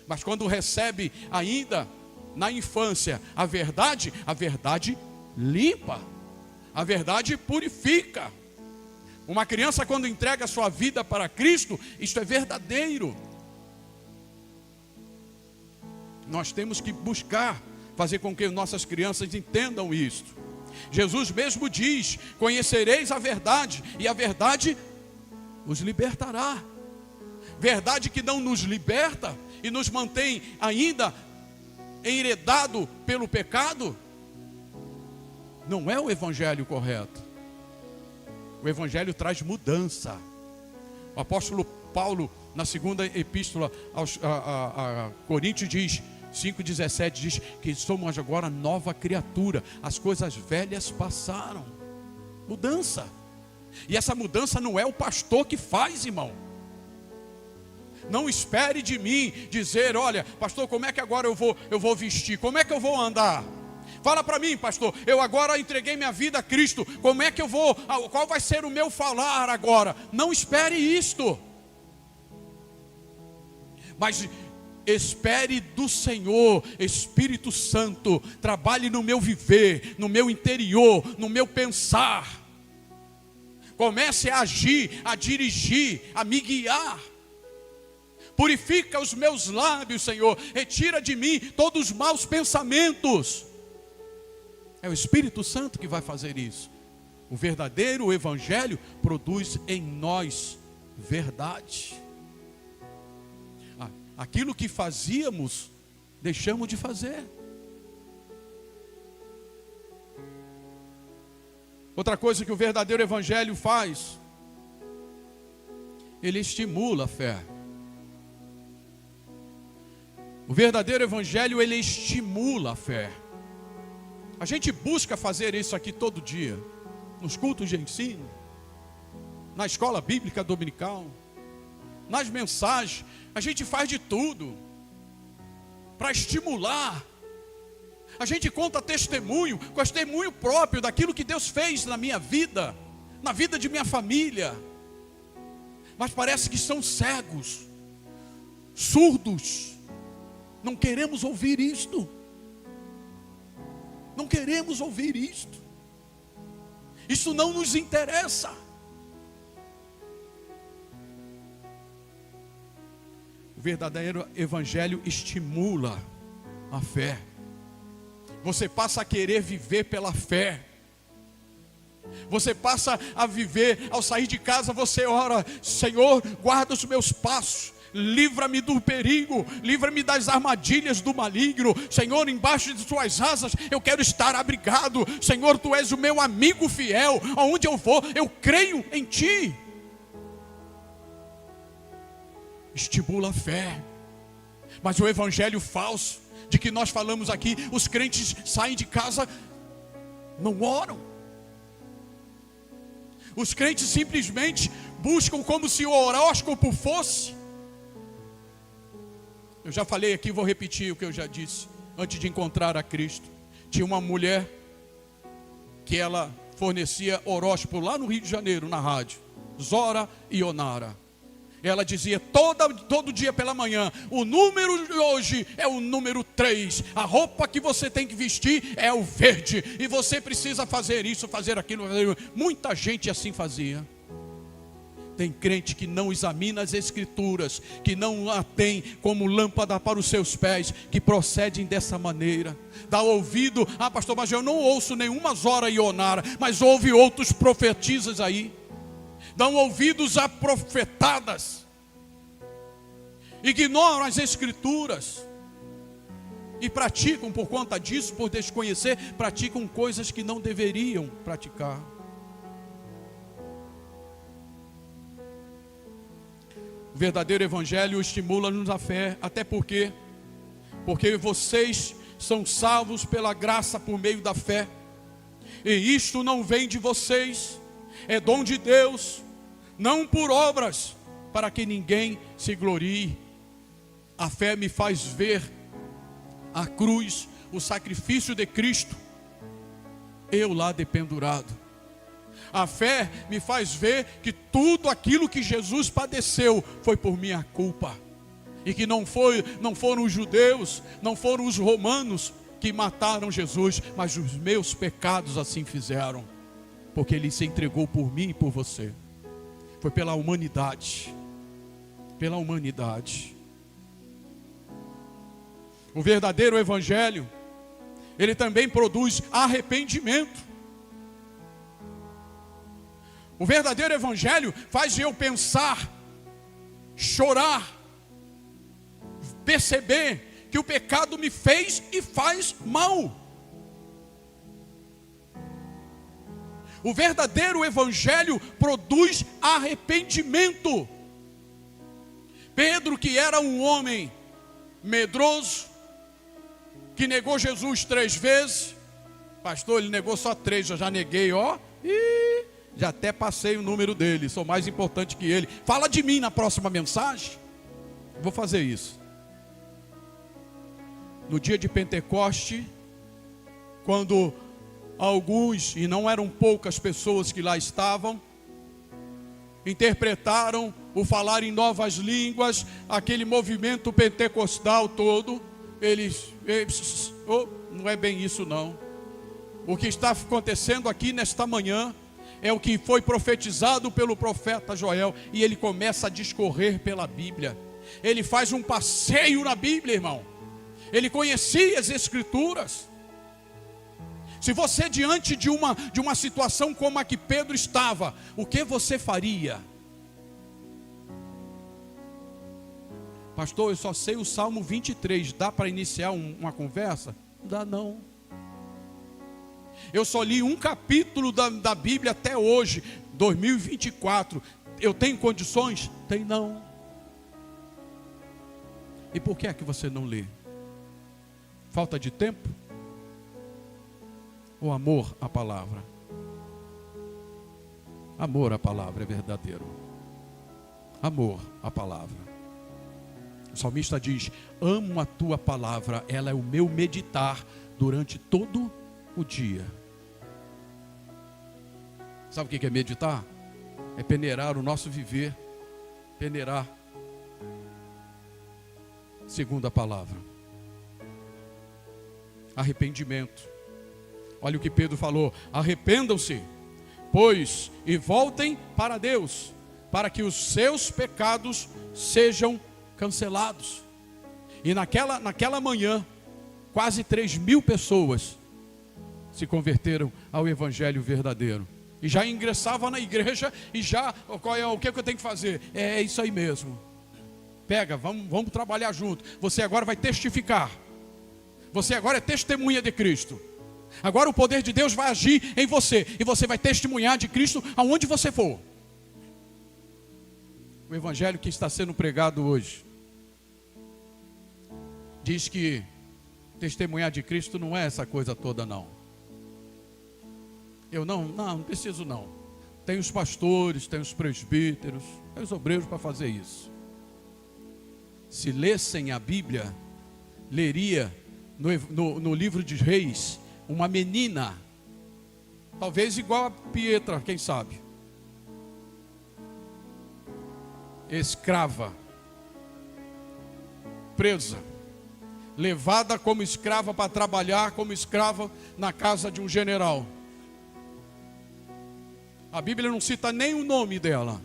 mas quando recebe ainda na infância a verdade limpa, a verdade purifica. Uma criança, quando entrega a sua vida para Cristo, isto é verdadeiro. Nós temos que buscar fazer com que nossas crianças entendam isto. Jesus mesmo diz: conhecereis a verdade, e a verdade os libertará. Verdade que não nos liberta e nos mantém ainda enredado pelo pecado, não é o evangelho correto. O evangelho traz mudança. O apóstolo Paulo, na segunda epístola a Coríntios, diz 5,17, diz que somos agora nova criatura, as coisas velhas passaram. Mudança. E essa mudança não é o pastor que faz, irmão. Não espere de mim dizer: olha, pastor, como é que agora eu vou vestir? Como é que eu vou andar? Fala para mim, pastor, eu agora entreguei minha vida a Cristo, como é que eu vou, qual vai ser o meu falar agora? Não espere isto. Mas espere do Senhor. Espírito Santo, trabalhe no meu viver, no meu interior, no meu pensar. Comece a agir, a dirigir, a me guiar. Purifica os meus lábios, Senhor. Retira de mim todos os maus pensamentos. É o Espírito Santo que vai fazer isso. O verdadeiro evangelho produz em nós verdade. Aquilo que fazíamos, deixamos de fazer. Outra coisa que o verdadeiro evangelho faz, ele estimula a fé. O verdadeiro evangelho, ele estimula a fé. A gente busca fazer isso aqui todo dia, nos cultos de ensino, na escola bíblica dominical, nas mensagens. A gente faz de tudo para estimular. A gente conta testemunho próprio daquilo que Deus fez na minha vida, na vida de minha família. Mas parece que são cegos, surdos. Não queremos ouvir isto. Não queremos ouvir isto. Isso não nos interessa. O verdadeiro evangelho estimula a fé. Você passa a querer viver pela fé. Você passa a viver, ao sair de casa você ora: Senhor, guarda os meus passos, livra-me do perigo, livra-me das armadilhas do maligno. Senhor, embaixo de tuas asas eu quero estar abrigado. Senhor, tu és o meu amigo fiel, aonde eu vou eu creio em ti. Estimula a fé. Mas o evangelho falso, de que nós falamos aqui, os crentes saem de casa, não oram. Os crentes simplesmente buscam como se o horóscopo fosse. Eu já falei aqui, vou repetir o que eu já disse. Antes de encontrar a Cristo, tinha uma mulher que ela fornecia horóscopo lá no Rio de Janeiro, na rádio, Zora Ionara. Ela dizia todo dia pela manhã: o número de hoje é o número 3. A roupa que você tem que vestir é o verde. E você precisa fazer isso, fazer aquilo. Muita gente assim fazia. Tem crente que não examina as escrituras, que não a tem como lâmpada para os seus pés, que procedem dessa maneira. Dá ouvido: ah, pastor, mas eu não ouço nenhuma Zora Ionara, mas ouve outros profetisas aí. Dão ouvidos a profetadas, ignoram as escrituras e praticam, por conta disso, por desconhecer, praticam coisas que não deveriam praticar. O verdadeiro evangelho estimula-nos a fé, até porque vocês são salvos pela graça por meio da fé, e isto não vem de vocês, é dom de Deus, não por obras, para que ninguém se glorie. A fé me faz ver a cruz, o sacrifício de Cristo, eu lá dependurado. A fé me faz ver que tudo aquilo que Jesus padeceu foi por minha culpa, e que não foram os judeus, não foram os romanos que mataram Jesus, mas os meus pecados assim fizeram, porque Ele se entregou por mim e por você. Foi pela humanidade. Pela humanidade. O verdadeiro evangelho, ele também produz arrependimento. O verdadeiro evangelho faz eu pensar, chorar, perceber que o pecado me fez e faz mal. O verdadeiro evangelho produz arrependimento. Pedro, que era um homem medroso, que negou Jesus 3 vezes. Pastor, ele negou só 3, eu já neguei, já até passei o número dele, sou mais importante que ele. Fala de mim na próxima mensagem. Vou fazer isso. No dia de Pentecoste, quando alguns, e não eram poucas pessoas que lá estavam, interpretaram o falar em novas línguas, aquele movimento pentecostal todo, eles não é bem isso não. O que está acontecendo aqui nesta manhã é o que foi profetizado pelo profeta Joel, e ele começa a discorrer pela Bíblia. Ele faz um passeio na Bíblia, irmão. Ele conhecia as Escrituras. Se você diante de uma situação como a que Pedro estava, o que você faria? Pastor, eu só sei o Salmo 23, dá para iniciar uma conversa? Não dá não. Eu só li um capítulo da Bíblia até hoje, 2024. Eu tenho condições? Tem não. E por que é que você não lê? Falta de tempo? Ou amor à palavra? Amor à palavra é verdadeiro. Amor à palavra. O salmista diz: amo a tua palavra, ela é o meu meditar durante todo o dia. Sabe o que é meditar? É peneirar o nosso viver, peneirar segundo a palavra. Arrependimento. Olha o que Pedro falou: arrependam-se, pois, e voltem para Deus, para que os seus pecados sejam cancelados. E naquela manhã, quase 3.000 pessoas se converteram ao evangelho verdadeiro. E já ingressava na igreja e já, o que eu tenho que fazer? É isso aí mesmo. Pega, vamos trabalhar junto. Você agora vai testificar. Você agora é testemunha de Cristo. Agora o poder de Deus vai agir em você, e você vai testemunhar de Cristo aonde você for. O evangelho que está sendo pregado hoje diz que testemunhar de Cristo não é essa coisa toda não. Eu não preciso não. Tem os pastores, tem os presbíteros, tem os obreiros para fazer isso. Se lessem a Bíblia, leria no livro de Reis, uma menina, talvez igual a Pietra, quem sabe, escrava, presa, levada como escrava para trabalhar como escrava na casa de um general. A Bíblia não cita nem o nome dela,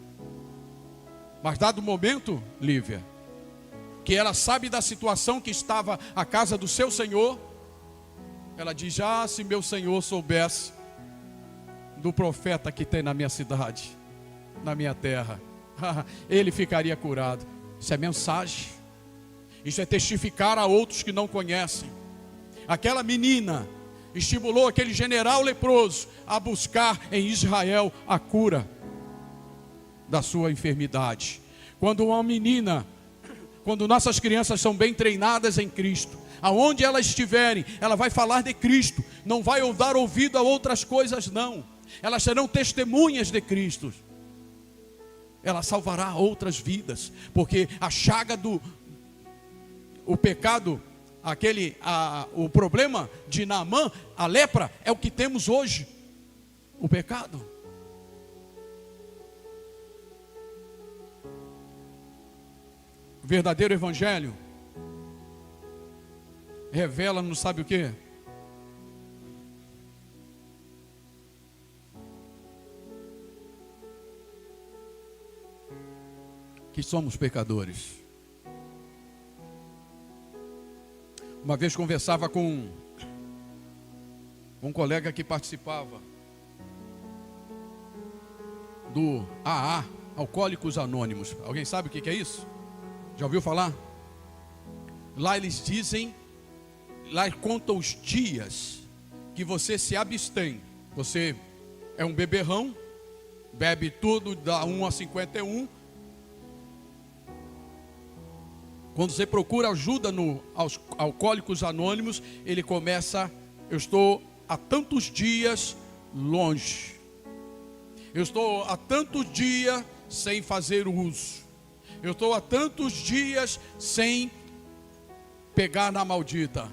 mas dado o momento, Lívia, que ela sabe da situação que estava a casa do seu senhor, ela diz: se meu senhor soubesse do profeta que tem na minha cidade, na minha terra, ele ficaria curado. Isso é mensagem, isso é testificar a outros que não conhecem. Aquela menina estimulou aquele general leproso a buscar em Israel a cura da sua enfermidade. Quando nossas crianças são bem treinadas em Cristo, aonde elas estiverem, ela vai falar de Cristo, não vai dar ouvido a outras coisas não. Elas serão testemunhas de Cristo. Ela salvará outras vidas, porque a chaga o pecado, o problema de Naamã, a lepra, é o que temos hoje, o pecado. O verdadeiro evangelho revela, não sabe o quê? Que somos pecadores. Uma vez conversava com um colega que participava do AA, Alcoólicos Anônimos. Alguém sabe o que é isso? Já ouviu falar? Lá eles dizem, lá contam os dias que você se abstém. Você é um beberrão, bebe tudo, dá 1 a 51. Quando você procura ajuda aos Alcoólicos Anônimos, ele começa: eu estou há tantos dias longe. Eu estou há tantos dias sem fazer uso. Eu estou há tantos dias sem pegar na maldita.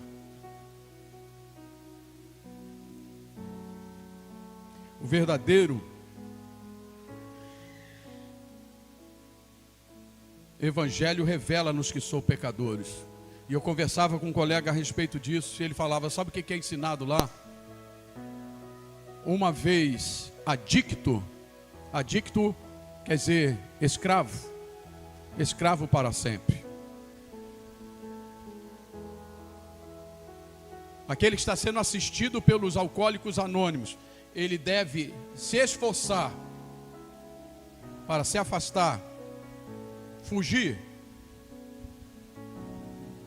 O verdadeiro Evangelho revela-nos que somos pecadores. E eu conversava com um colega a respeito disso, e ele falava: sabe o que é ensinado lá? Uma vez adicto quer dizer escravo para sempre. Aquele que está sendo assistido pelos Alcoólicos Anônimos, ele deve se esforçar para se afastar, fugir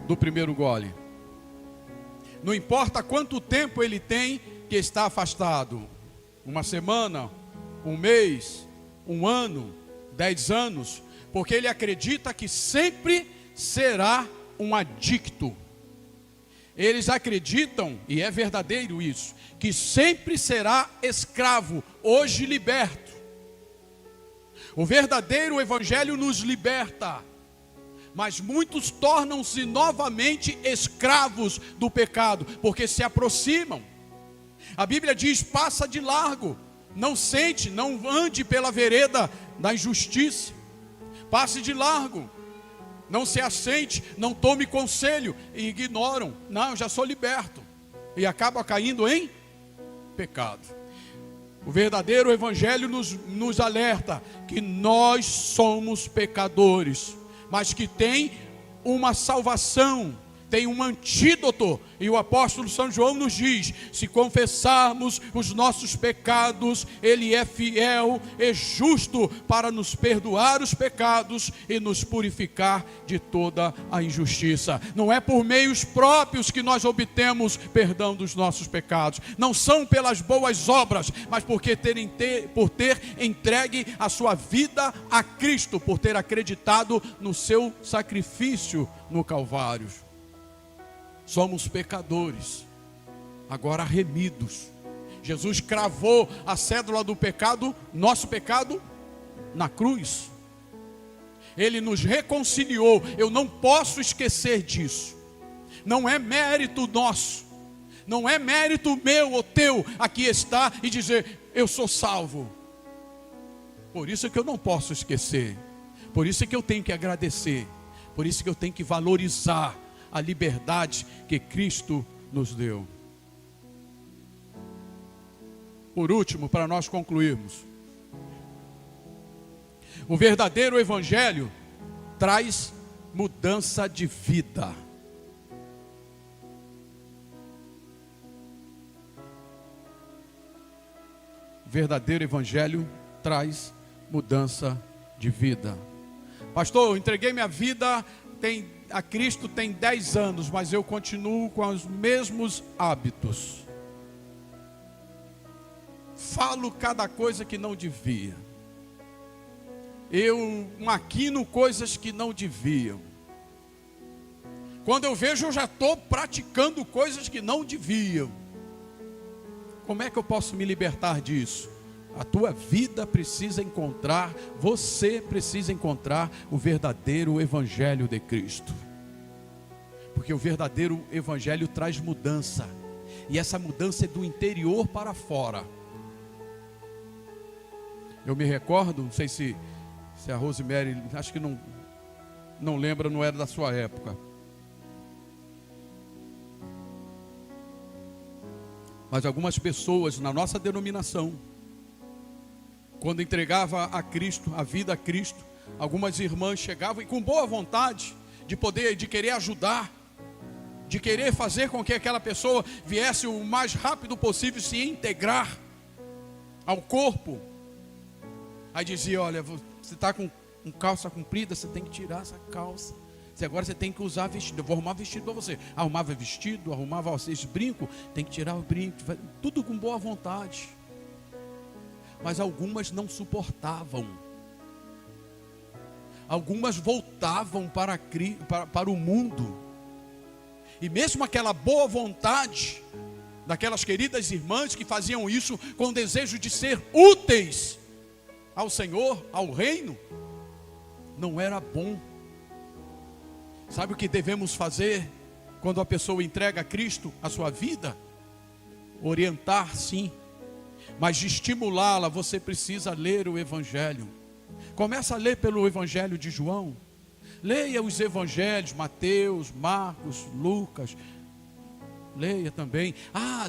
do primeiro gole. Não importa quanto tempo ele tem que está afastado, 1 semana, 1 mês, 1 ano, 10 anos, porque ele acredita que sempre será um adicto. Eles acreditam, e é verdadeiro isso, que sempre será escravo, hoje liberto. O verdadeiro Evangelho nos liberta, mas muitos tornam-se novamente escravos do pecado, porque se aproximam. A Bíblia diz: passa de largo, não sente, não ande pela vereda da injustiça. Passe de largo, não se assente, não tome conselho, e ignoram: não, eu já sou liberto, e acaba caindo em pecado. O verdadeiro Evangelho nos alerta que nós somos pecadores, mas que tem uma salvação, tem um antídoto. E o apóstolo São João nos diz: se confessarmos os nossos pecados, Ele é fiel e justo para nos perdoar os pecados e nos purificar de toda a injustiça. Não é por meios próprios que nós obtemos perdão dos nossos pecados, não são pelas boas obras, mas por ter entregue a sua vida a Cristo, por ter acreditado no seu sacrifício no Calvário. Somos pecadores, agora remidos. Jesus cravou a cédula do pecado, nosso pecado, na cruz. Ele nos reconciliou. Eu não posso esquecer disso. Não é mérito nosso, não é mérito meu ou teu aqui estar e dizer: eu sou salvo. Por isso é que eu não posso esquecer, por isso é que eu tenho que agradecer, por isso é que eu tenho que valorizar a liberdade que Cristo nos deu. Por último, para nós concluirmos, o verdadeiro Evangelho traz mudança de vida. O verdadeiro Evangelho traz mudança de vida. Pastor, eu entreguei minha vida a Cristo tem 10 anos, mas eu continuo com os mesmos hábitos. Falo cada coisa que não devia. Eu maquino coisas que não deviam. Quando eu vejo, eu já estou praticando coisas que não deviam. Como é que eu posso me libertar disso? A tua vida precisa encontrar, você precisa encontrar o verdadeiro Evangelho de Cristo. Porque o verdadeiro Evangelho traz mudança. E essa mudança é do interior para fora. Eu me recordo, não sei se a Rosemary, acho que não lembra, não era da sua época. Mas algumas pessoas na nossa denominação, quando entregava a Cristo, a vida a Cristo, algumas irmãs chegavam e com boa vontade de querer ajudar, de querer fazer com que aquela pessoa viesse o mais rápido possível se integrar ao corpo. Aí dizia: olha, você está com calça comprida, você tem que tirar essa calça. Agora você tem que usar vestido. Eu vou arrumar vestido para você. Arrumava vestido, arrumava vocês brinco, tem que tirar o brinco. Tudo com boa vontade. Mas algumas não suportavam. Algumas voltavam para o mundo. E mesmo aquela boa vontade daquelas queridas irmãs que faziam isso com o desejo de ser úteis ao Senhor, ao reino, não era bom. Sabe o que devemos fazer quando a pessoa entrega a Cristo a sua vida? Orientar, sim, mas de estimulá-la, você precisa ler o Evangelho. Começa a ler pelo Evangelho de João. Leia os Evangelhos, Mateus, Marcos, Lucas. Leia também.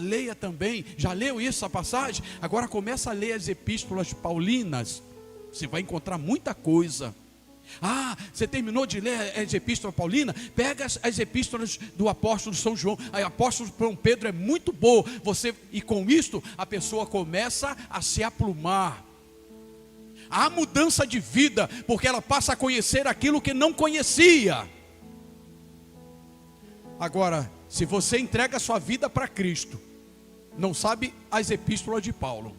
Leia também. Já leu essa passagem? Agora começa a ler as epístolas paulinas. Você vai encontrar muita coisa. Você terminou de ler as epístolas paulinas? Pega as epístolas do apóstolo São João. O apóstolo São Pedro é muito bom. E com isto a pessoa começa a se aplumar. Há mudança de vida, porque ela passa a conhecer aquilo que não conhecia. Agora, se você entrega a sua vida para Cristo, não sabe as epístolas de Paulo,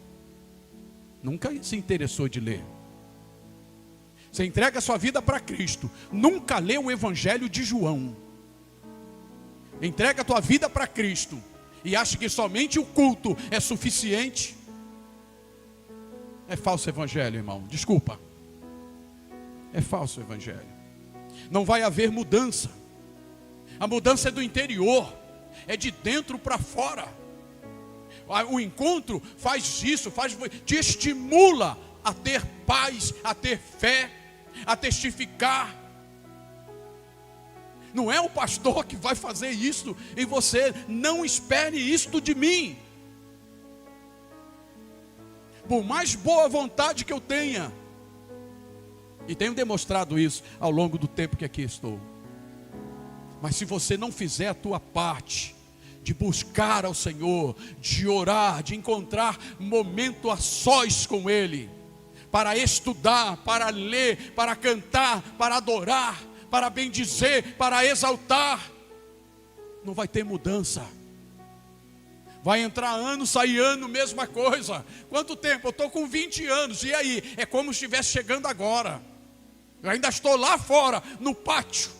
nunca se interessou de ler. Você entrega a sua vida para Cristo, nunca leu o Evangelho de João. Entrega a tua vida para Cristo e acha que somente o culto é suficiente. É falso evangelho, irmão, desculpa. É falso evangelho. Não vai haver mudança. A mudança é do interior, é de dentro para fora. O encontro faz isso, te estimula a ter paz, a ter fé, a testificar. Não é o pastor que vai fazer isso em você. Não espere isto de mim. Por mais boa vontade que eu tenha, e tenho demonstrado isso ao longo do tempo que aqui estou, mas se você não fizer a tua parte, de buscar ao Senhor, de orar, de encontrar momento a sós com Ele, para estudar, para ler, para cantar, para adorar, para bendizer, para exaltar, não vai ter mudança. Vai entrar ano, sair ano, mesma coisa. Quanto tempo? Eu estou com 20 anos, e aí? É como se estivesse chegando agora. Eu ainda estou lá fora, no pátio,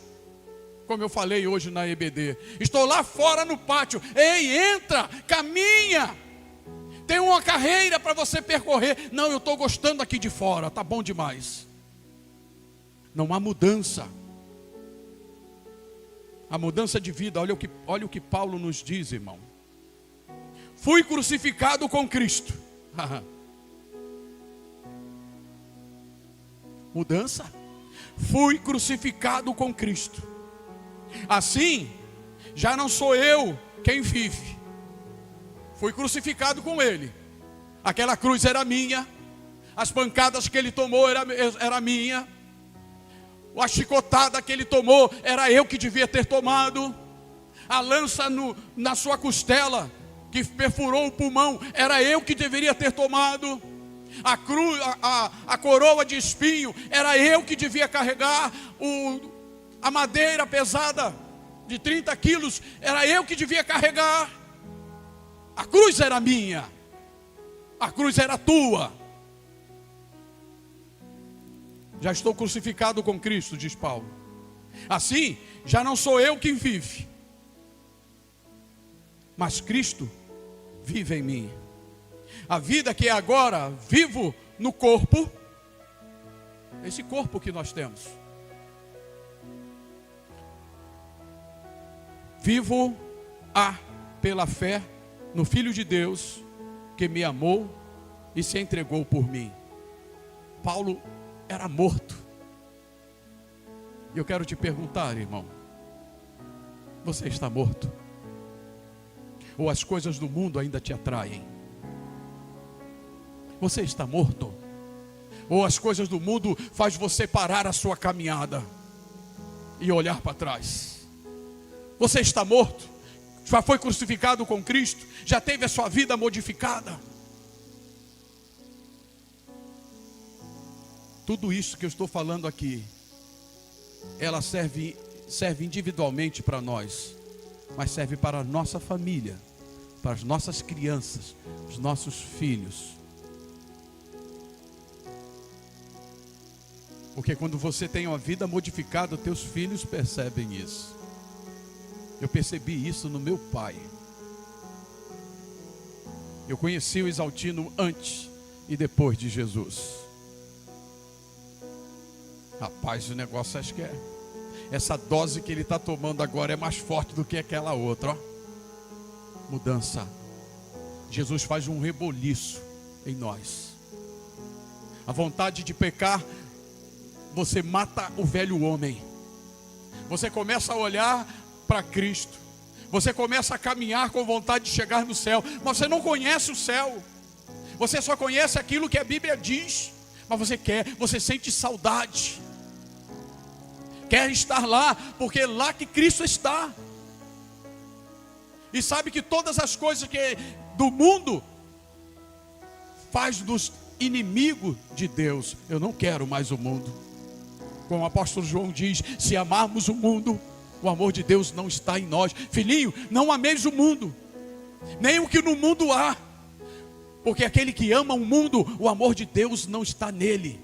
como eu falei hoje na EBD. Estou lá fora no pátio. Ei, entra, caminha. Tem uma carreira para você percorrer. Não, eu estou gostando aqui de fora, está bom demais. Não há mudança. A mudança de vida, olha o que Paulo nos diz, irmão. Fui crucificado com Cristo. Mudança. Fui crucificado com Cristo. Assim, já não sou eu quem vive. Fui crucificado com Ele. Aquela cruz era minha. As pancadas que Ele tomou era minha. A chicotada que Ele tomou era eu que devia ter tomado. A lança na sua costela que perfurou o pulmão, era eu que deveria ter tomado. A coroa de espinho, era eu que devia carregar. A madeira pesada de 30 quilos, era eu que devia carregar. A cruz era minha, a cruz era tua. Já estou crucificado com Cristo, diz Paulo. Assim, já não sou eu quem vive, mas Cristo vive em mim. A vida que é agora vivo no corpo, esse corpo que nós temos, vivo pela fé no Filho de Deus, que me amou e se entregou por mim. Paulo era morto. E eu quero te perguntar, irmão, você está morto? Ou as coisas do mundo ainda te atraem? Você está morto? Ou as coisas do mundo faz você parar a sua caminhada e olhar para trás? Você está morto, já foi crucificado com Cristo, já teve a sua vida modificada. Tudo isso que eu estou falando aqui, ela serve individualmente para nós, mas serve para a nossa família, para as nossas crianças, os nossos filhos. Porque quando você tem uma vida modificada, teus filhos percebem isso. Eu percebi isso no meu pai. Eu conheci o Exaltino antes e depois de Jesus. Rapaz, o negócio acho que essa dose que ele está tomando agora é mais forte do que aquela outra, ó. Mudança. Jesus faz um reboliço em nós. A vontade de pecar, você mata o velho homem. Você começa a olhar para Cristo. Você começa a caminhar com vontade de chegar no céu. Mas você não conhece o céu. Você só conhece aquilo que a Bíblia diz. Mas você sente saudade. Quer estar lá, porque é lá que Cristo está. E sabe que todas as coisas que do mundo faz-nos inimigo de Deus. Eu não quero mais o mundo. Como o apóstolo João diz, se amarmos o mundo, o amor de Deus não está em nós. Filhinho, não ameis o mundo, nem o que no mundo há. Porque aquele que ama o mundo, o amor de Deus não está nele.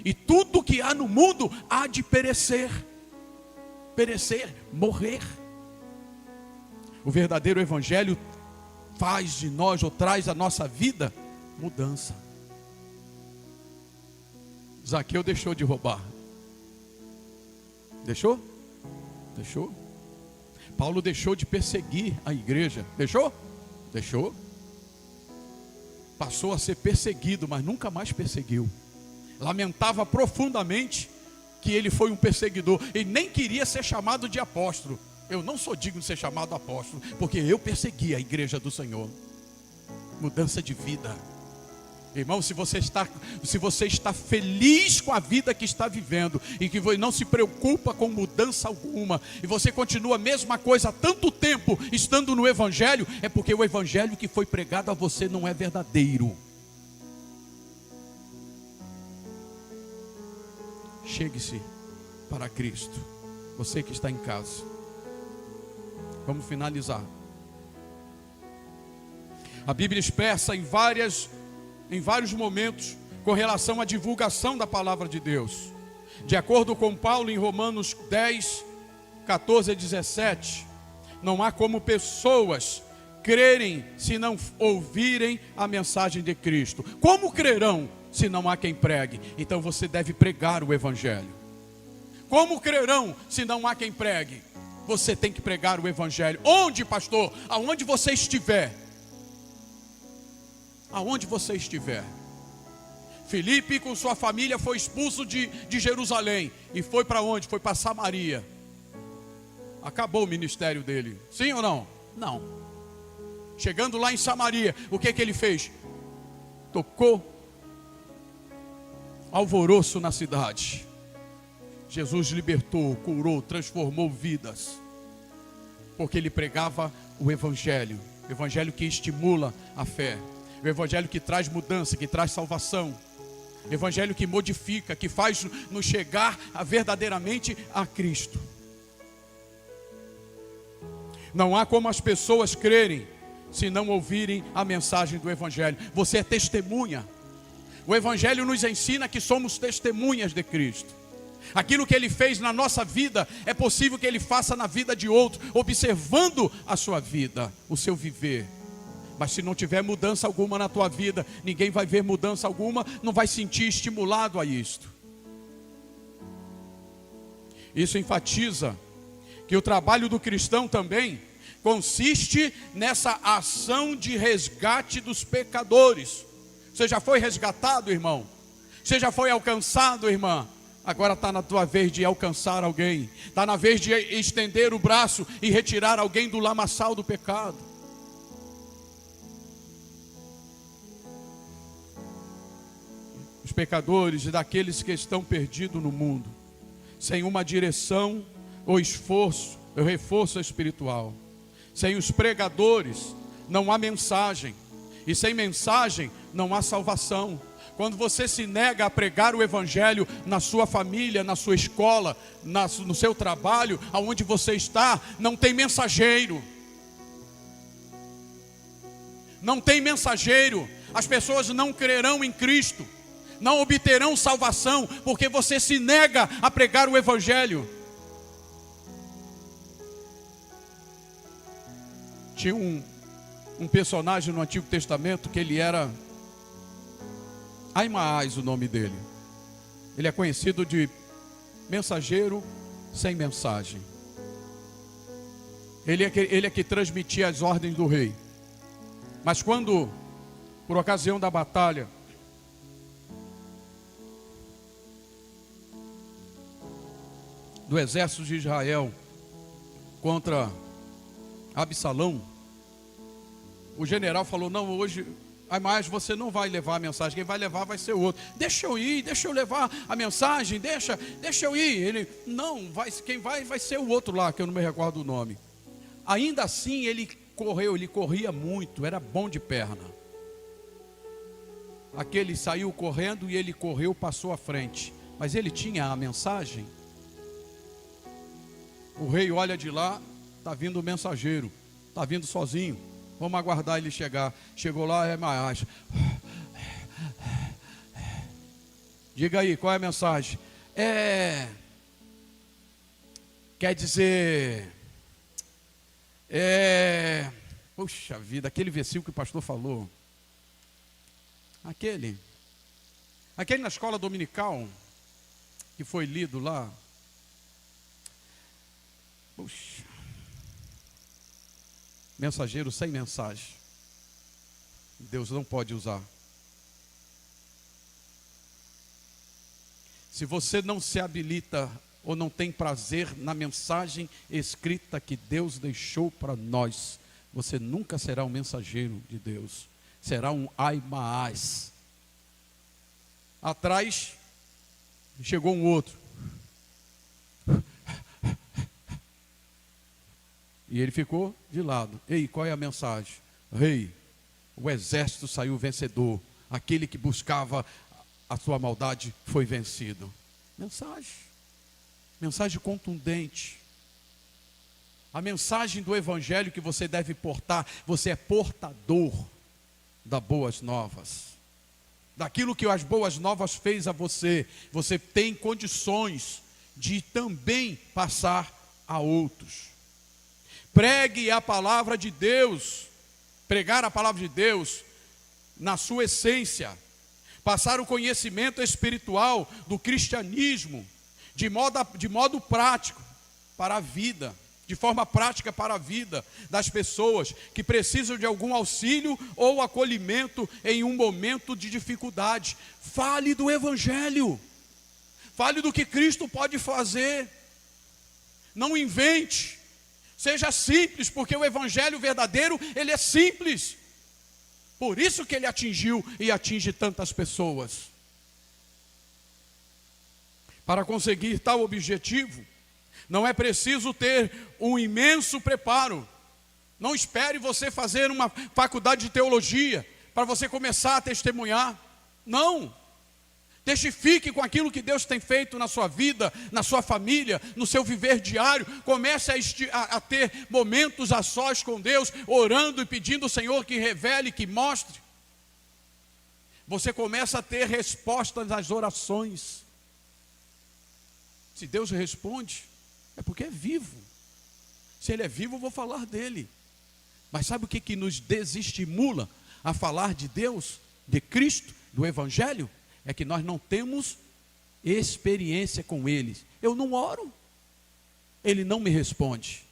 E tudo que há no mundo há de perecer. Perecer, morrer. O verdadeiro evangelho faz de nós, ou traz à nossa vida, mudança. Zaqueu deixou de roubar. Deixou? Deixou. Paulo deixou de perseguir a igreja. Deixou? Deixou. Passou a ser perseguido, mas nunca mais perseguiu. Lamentava profundamente que ele foi um perseguidor. Ele nem queria ser chamado de apóstolo. Eu não sou digno de ser chamado apóstolo, porque eu persegui a igreja do Senhor. Mudança de vida. Irmão, se você está feliz com a vida que está vivendo, e que não se preocupa com mudança alguma, e você continua a mesma coisa há tanto tempo, estando no Evangelho, é porque o Evangelho que foi pregado a você não é verdadeiro. Chegue-se para Cristo. Você que está em casa. Vamos finalizar. A Bíblia expressa em vários momentos com relação à divulgação da palavra de Deus. De acordo com Paulo em Romanos 10, 14 a 17, não há como pessoas crerem se não ouvirem a mensagem de Cristo. Como crerão se não há quem pregue? Então você deve pregar o Evangelho. Como crerão se não há quem pregue? Você tem que pregar o Evangelho. Onde, pastor? Aonde você estiver. Aonde você estiver. Filipe com sua família foi expulso de Jerusalém. E foi para onde? Foi para Samaria. Acabou o ministério dele. Sim ou não? Não. Chegando lá em Samaria, o que ele fez? Tocou alvoroço na cidade. Jesus libertou, curou, transformou vidas. Porque ele pregava o Evangelho. O Evangelho que estimula a fé. O Evangelho que traz mudança, que traz salvação. O Evangelho que modifica, que faz nos chegar verdadeiramente a Cristo. Não há como as pessoas crerem se não ouvirem a mensagem do Evangelho. Você é testemunha. O Evangelho nos ensina que somos testemunhas de Cristo. Aquilo que Ele fez na nossa vida, é possível que Ele faça na vida de outro, observando a sua vida, o seu viver. Mas se não tiver mudança alguma na tua vida, ninguém vai ver mudança alguma, não vai sentir estimulado a isto. Isso enfatiza que o trabalho do cristão também consiste nessa ação de resgate dos pecadores. Você já foi resgatado, irmão? Você já foi alcançado, irmã? Agora está na tua vez de alcançar alguém. Está na vez de estender o braço e retirar alguém do lamaçal do pecado. Os pecadores e daqueles que estão perdidos no mundo, sem uma direção ou esforço o reforço espiritual. Sem os pregadores, não há mensagem. E sem mensagem, não há salvação. Quando você se nega a pregar o evangelho na sua família, na sua escola, no seu trabalho, aonde você está, não tem mensageiro. Não tem mensageiro. As pessoas não crerão em Cristo, não obterão salvação, porque você se nega a pregar o evangelho. Tinha um personagem no Antigo Testamento que ele era Aimaas, o nome dele. Ele é conhecido de mensageiro sem mensagem. Ele é que transmitia as ordens do rei. Mas quando, por ocasião da batalha, do exército de Israel contra Absalão, o general falou: não, hoje, Aimaas, você não vai levar a mensagem, quem vai levar vai ser o outro. Deixa eu ir, deixa eu levar a mensagem, deixa eu ir. Ele, não, quem vai ser o outro lá, que eu não me recordo o nome. Ainda assim ele corria muito, era bom de perna. Aquele saiu correndo e ele correu, passou à frente. Mas ele tinha a mensagem. O rei olha de lá, está vindo o mensageiro, está vindo sozinho. Vamos aguardar ele chegar. Chegou lá, Aimaas. Diga aí, qual é a mensagem? Quer dizer, puxa vida, aquele versículo que o pastor falou. Aquele na escola dominical, que foi lido lá. Puxa. Mensageiro sem mensagem, Deus não pode usar. Se você não se habilita ou não tem prazer na mensagem escrita que Deus deixou para nós, você nunca será um mensageiro de Deus, será um Aimaas. Atrás chegou um outro, e ele ficou de lado. Ei, qual é a mensagem? Rei, o exército saiu vencedor. Aquele que buscava a sua maldade foi vencido. Mensagem contundente. A mensagem do evangelho que você deve portar. Você é portador das boas novas. Daquilo que as boas novas fez a você. Você tem condições de também passar a outros. Pregue a palavra de Deus, pregar a palavra de Deus na sua essência, passar o conhecimento espiritual do cristianismo de modo prático para a vida, de forma prática para a vida das pessoas que precisam de algum auxílio ou acolhimento em um momento de dificuldade. Fale do evangelho, fale do que Cristo pode fazer, não invente. Seja simples, porque o evangelho verdadeiro, ele é simples. Por isso que ele atingiu e atinge tantas pessoas. Para conseguir tal objetivo, não é preciso ter um imenso preparo. Não espere você fazer uma faculdade de teologia para você começar a testemunhar. Não. Testifique com aquilo que Deus tem feito na sua vida, na sua família, no seu viver diário. Comece a ter momentos a sós com Deus, orando e pedindo ao Senhor que revele, que mostre. Você começa a ter respostas às orações. Se Deus responde, é porque é vivo. Se Ele é vivo, eu vou falar dele. Mas sabe o que nos desestimula a falar de Deus, de Cristo, do Evangelho? É que nós não temos experiência com Ele. Eu não oro, Ele não me responde.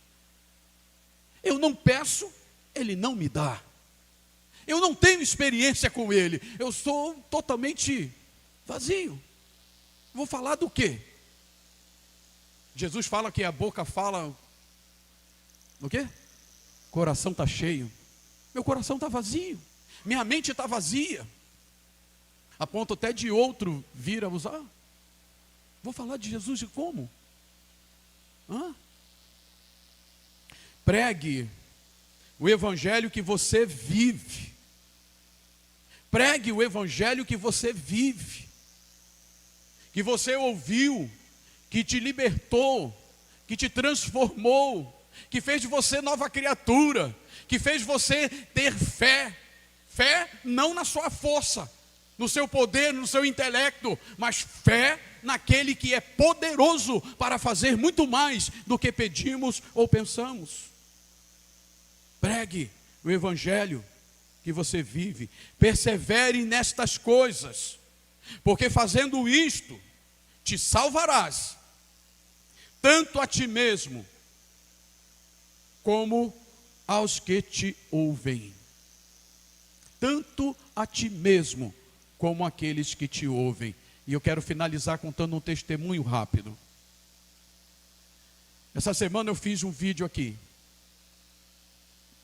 Eu não peço, Ele não me dá. Eu não tenho experiência com Ele. Eu sou totalmente vazio. Vou falar do quê? Jesus fala que a boca fala o quê? O coração está cheio. Meu coração está vazio. Minha mente está vazia. A ponto até de outro vir a usar. Vou falar de Jesus e como? Pregue o evangelho que você vive. Pregue o evangelho que você vive, que você ouviu, que te libertou, que te transformou, que fez de você nova criatura, que fez você ter fé. Fé não na sua força, no seu poder, no seu intelecto, mas fé naquele que é poderoso para fazer muito mais do que pedimos ou pensamos. Pregue o evangelho que você vive, persevere nestas coisas, porque fazendo isto, te salvarás, tanto a ti mesmo, como aos que te ouvem. Tanto a ti mesmo, como aqueles que te ouvem. E eu quero finalizar contando um testemunho rápido. Essa semana eu fiz um vídeo aqui,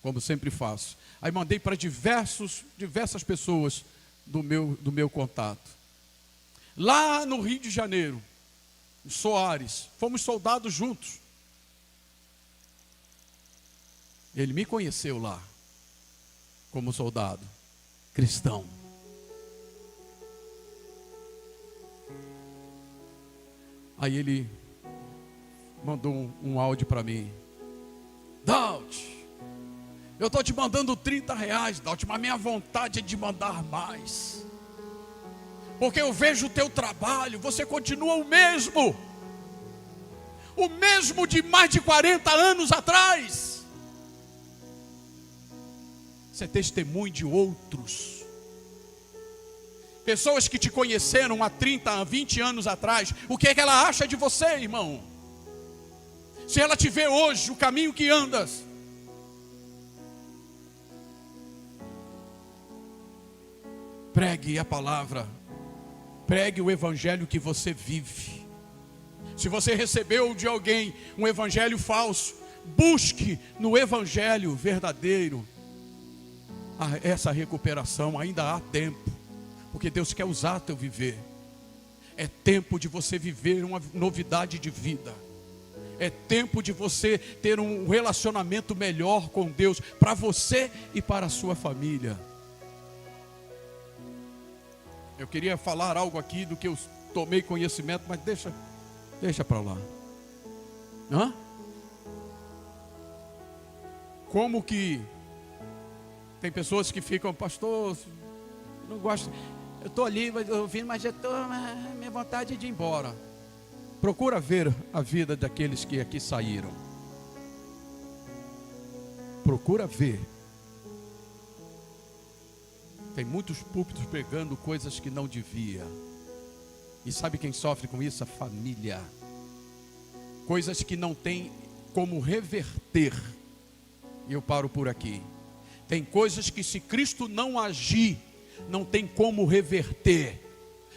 como sempre faço. Aí mandei para diversas pessoas do meu contato. Lá no Rio de Janeiro, em Soares, fomos soldados juntos. Ele me conheceu lá, como soldado cristão. Aí ele mandou um áudio para mim. Daud, eu estou te mandando R$30, Daud, mas minha vontade é de mandar mais. Porque eu vejo o teu trabalho, você continua o mesmo de mais de 40 anos atrás. Você é testemunho de outros. Pessoas que te conheceram há 30, há 20 anos atrás. O que é que ela acha de você, irmão? Se ela te vê hoje, o caminho que andas. Pregue a palavra. Pregue o evangelho que você vive. Se você recebeu de alguém um evangelho falso, busque no evangelho verdadeiro essa recuperação. Ainda há tempo, porque Deus quer usar teu viver. É tempo de você viver uma novidade de vida. É tempo de você ter um relacionamento melhor com Deus, para você e para a sua família. Eu queria falar algo aqui do que eu tomei conhecimento, mas deixa para lá. Como que tem pessoas que ficam, pastor, não gosto, eu estou ali ouvindo, mas minha vontade é de ir embora. Procura ver a vida daqueles que aqui saíram. Procura ver. Tem muitos púlpitos pregando coisas que não devia. E sabe quem sofre com isso? A família. Coisas que não tem como reverter. E eu paro por aqui. Tem coisas que, se Cristo não agir, não tem como reverter.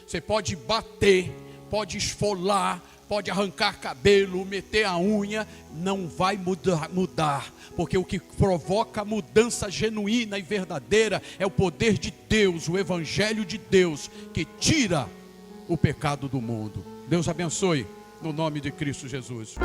Você pode bater, pode esfolar, pode arrancar cabelo, meter a unha, não vai mudar, porque o que provoca mudança genuína e verdadeira é o poder de Deus, o evangelho de Deus, que tira o pecado do mundo. Deus abençoe, no nome de Cristo Jesus.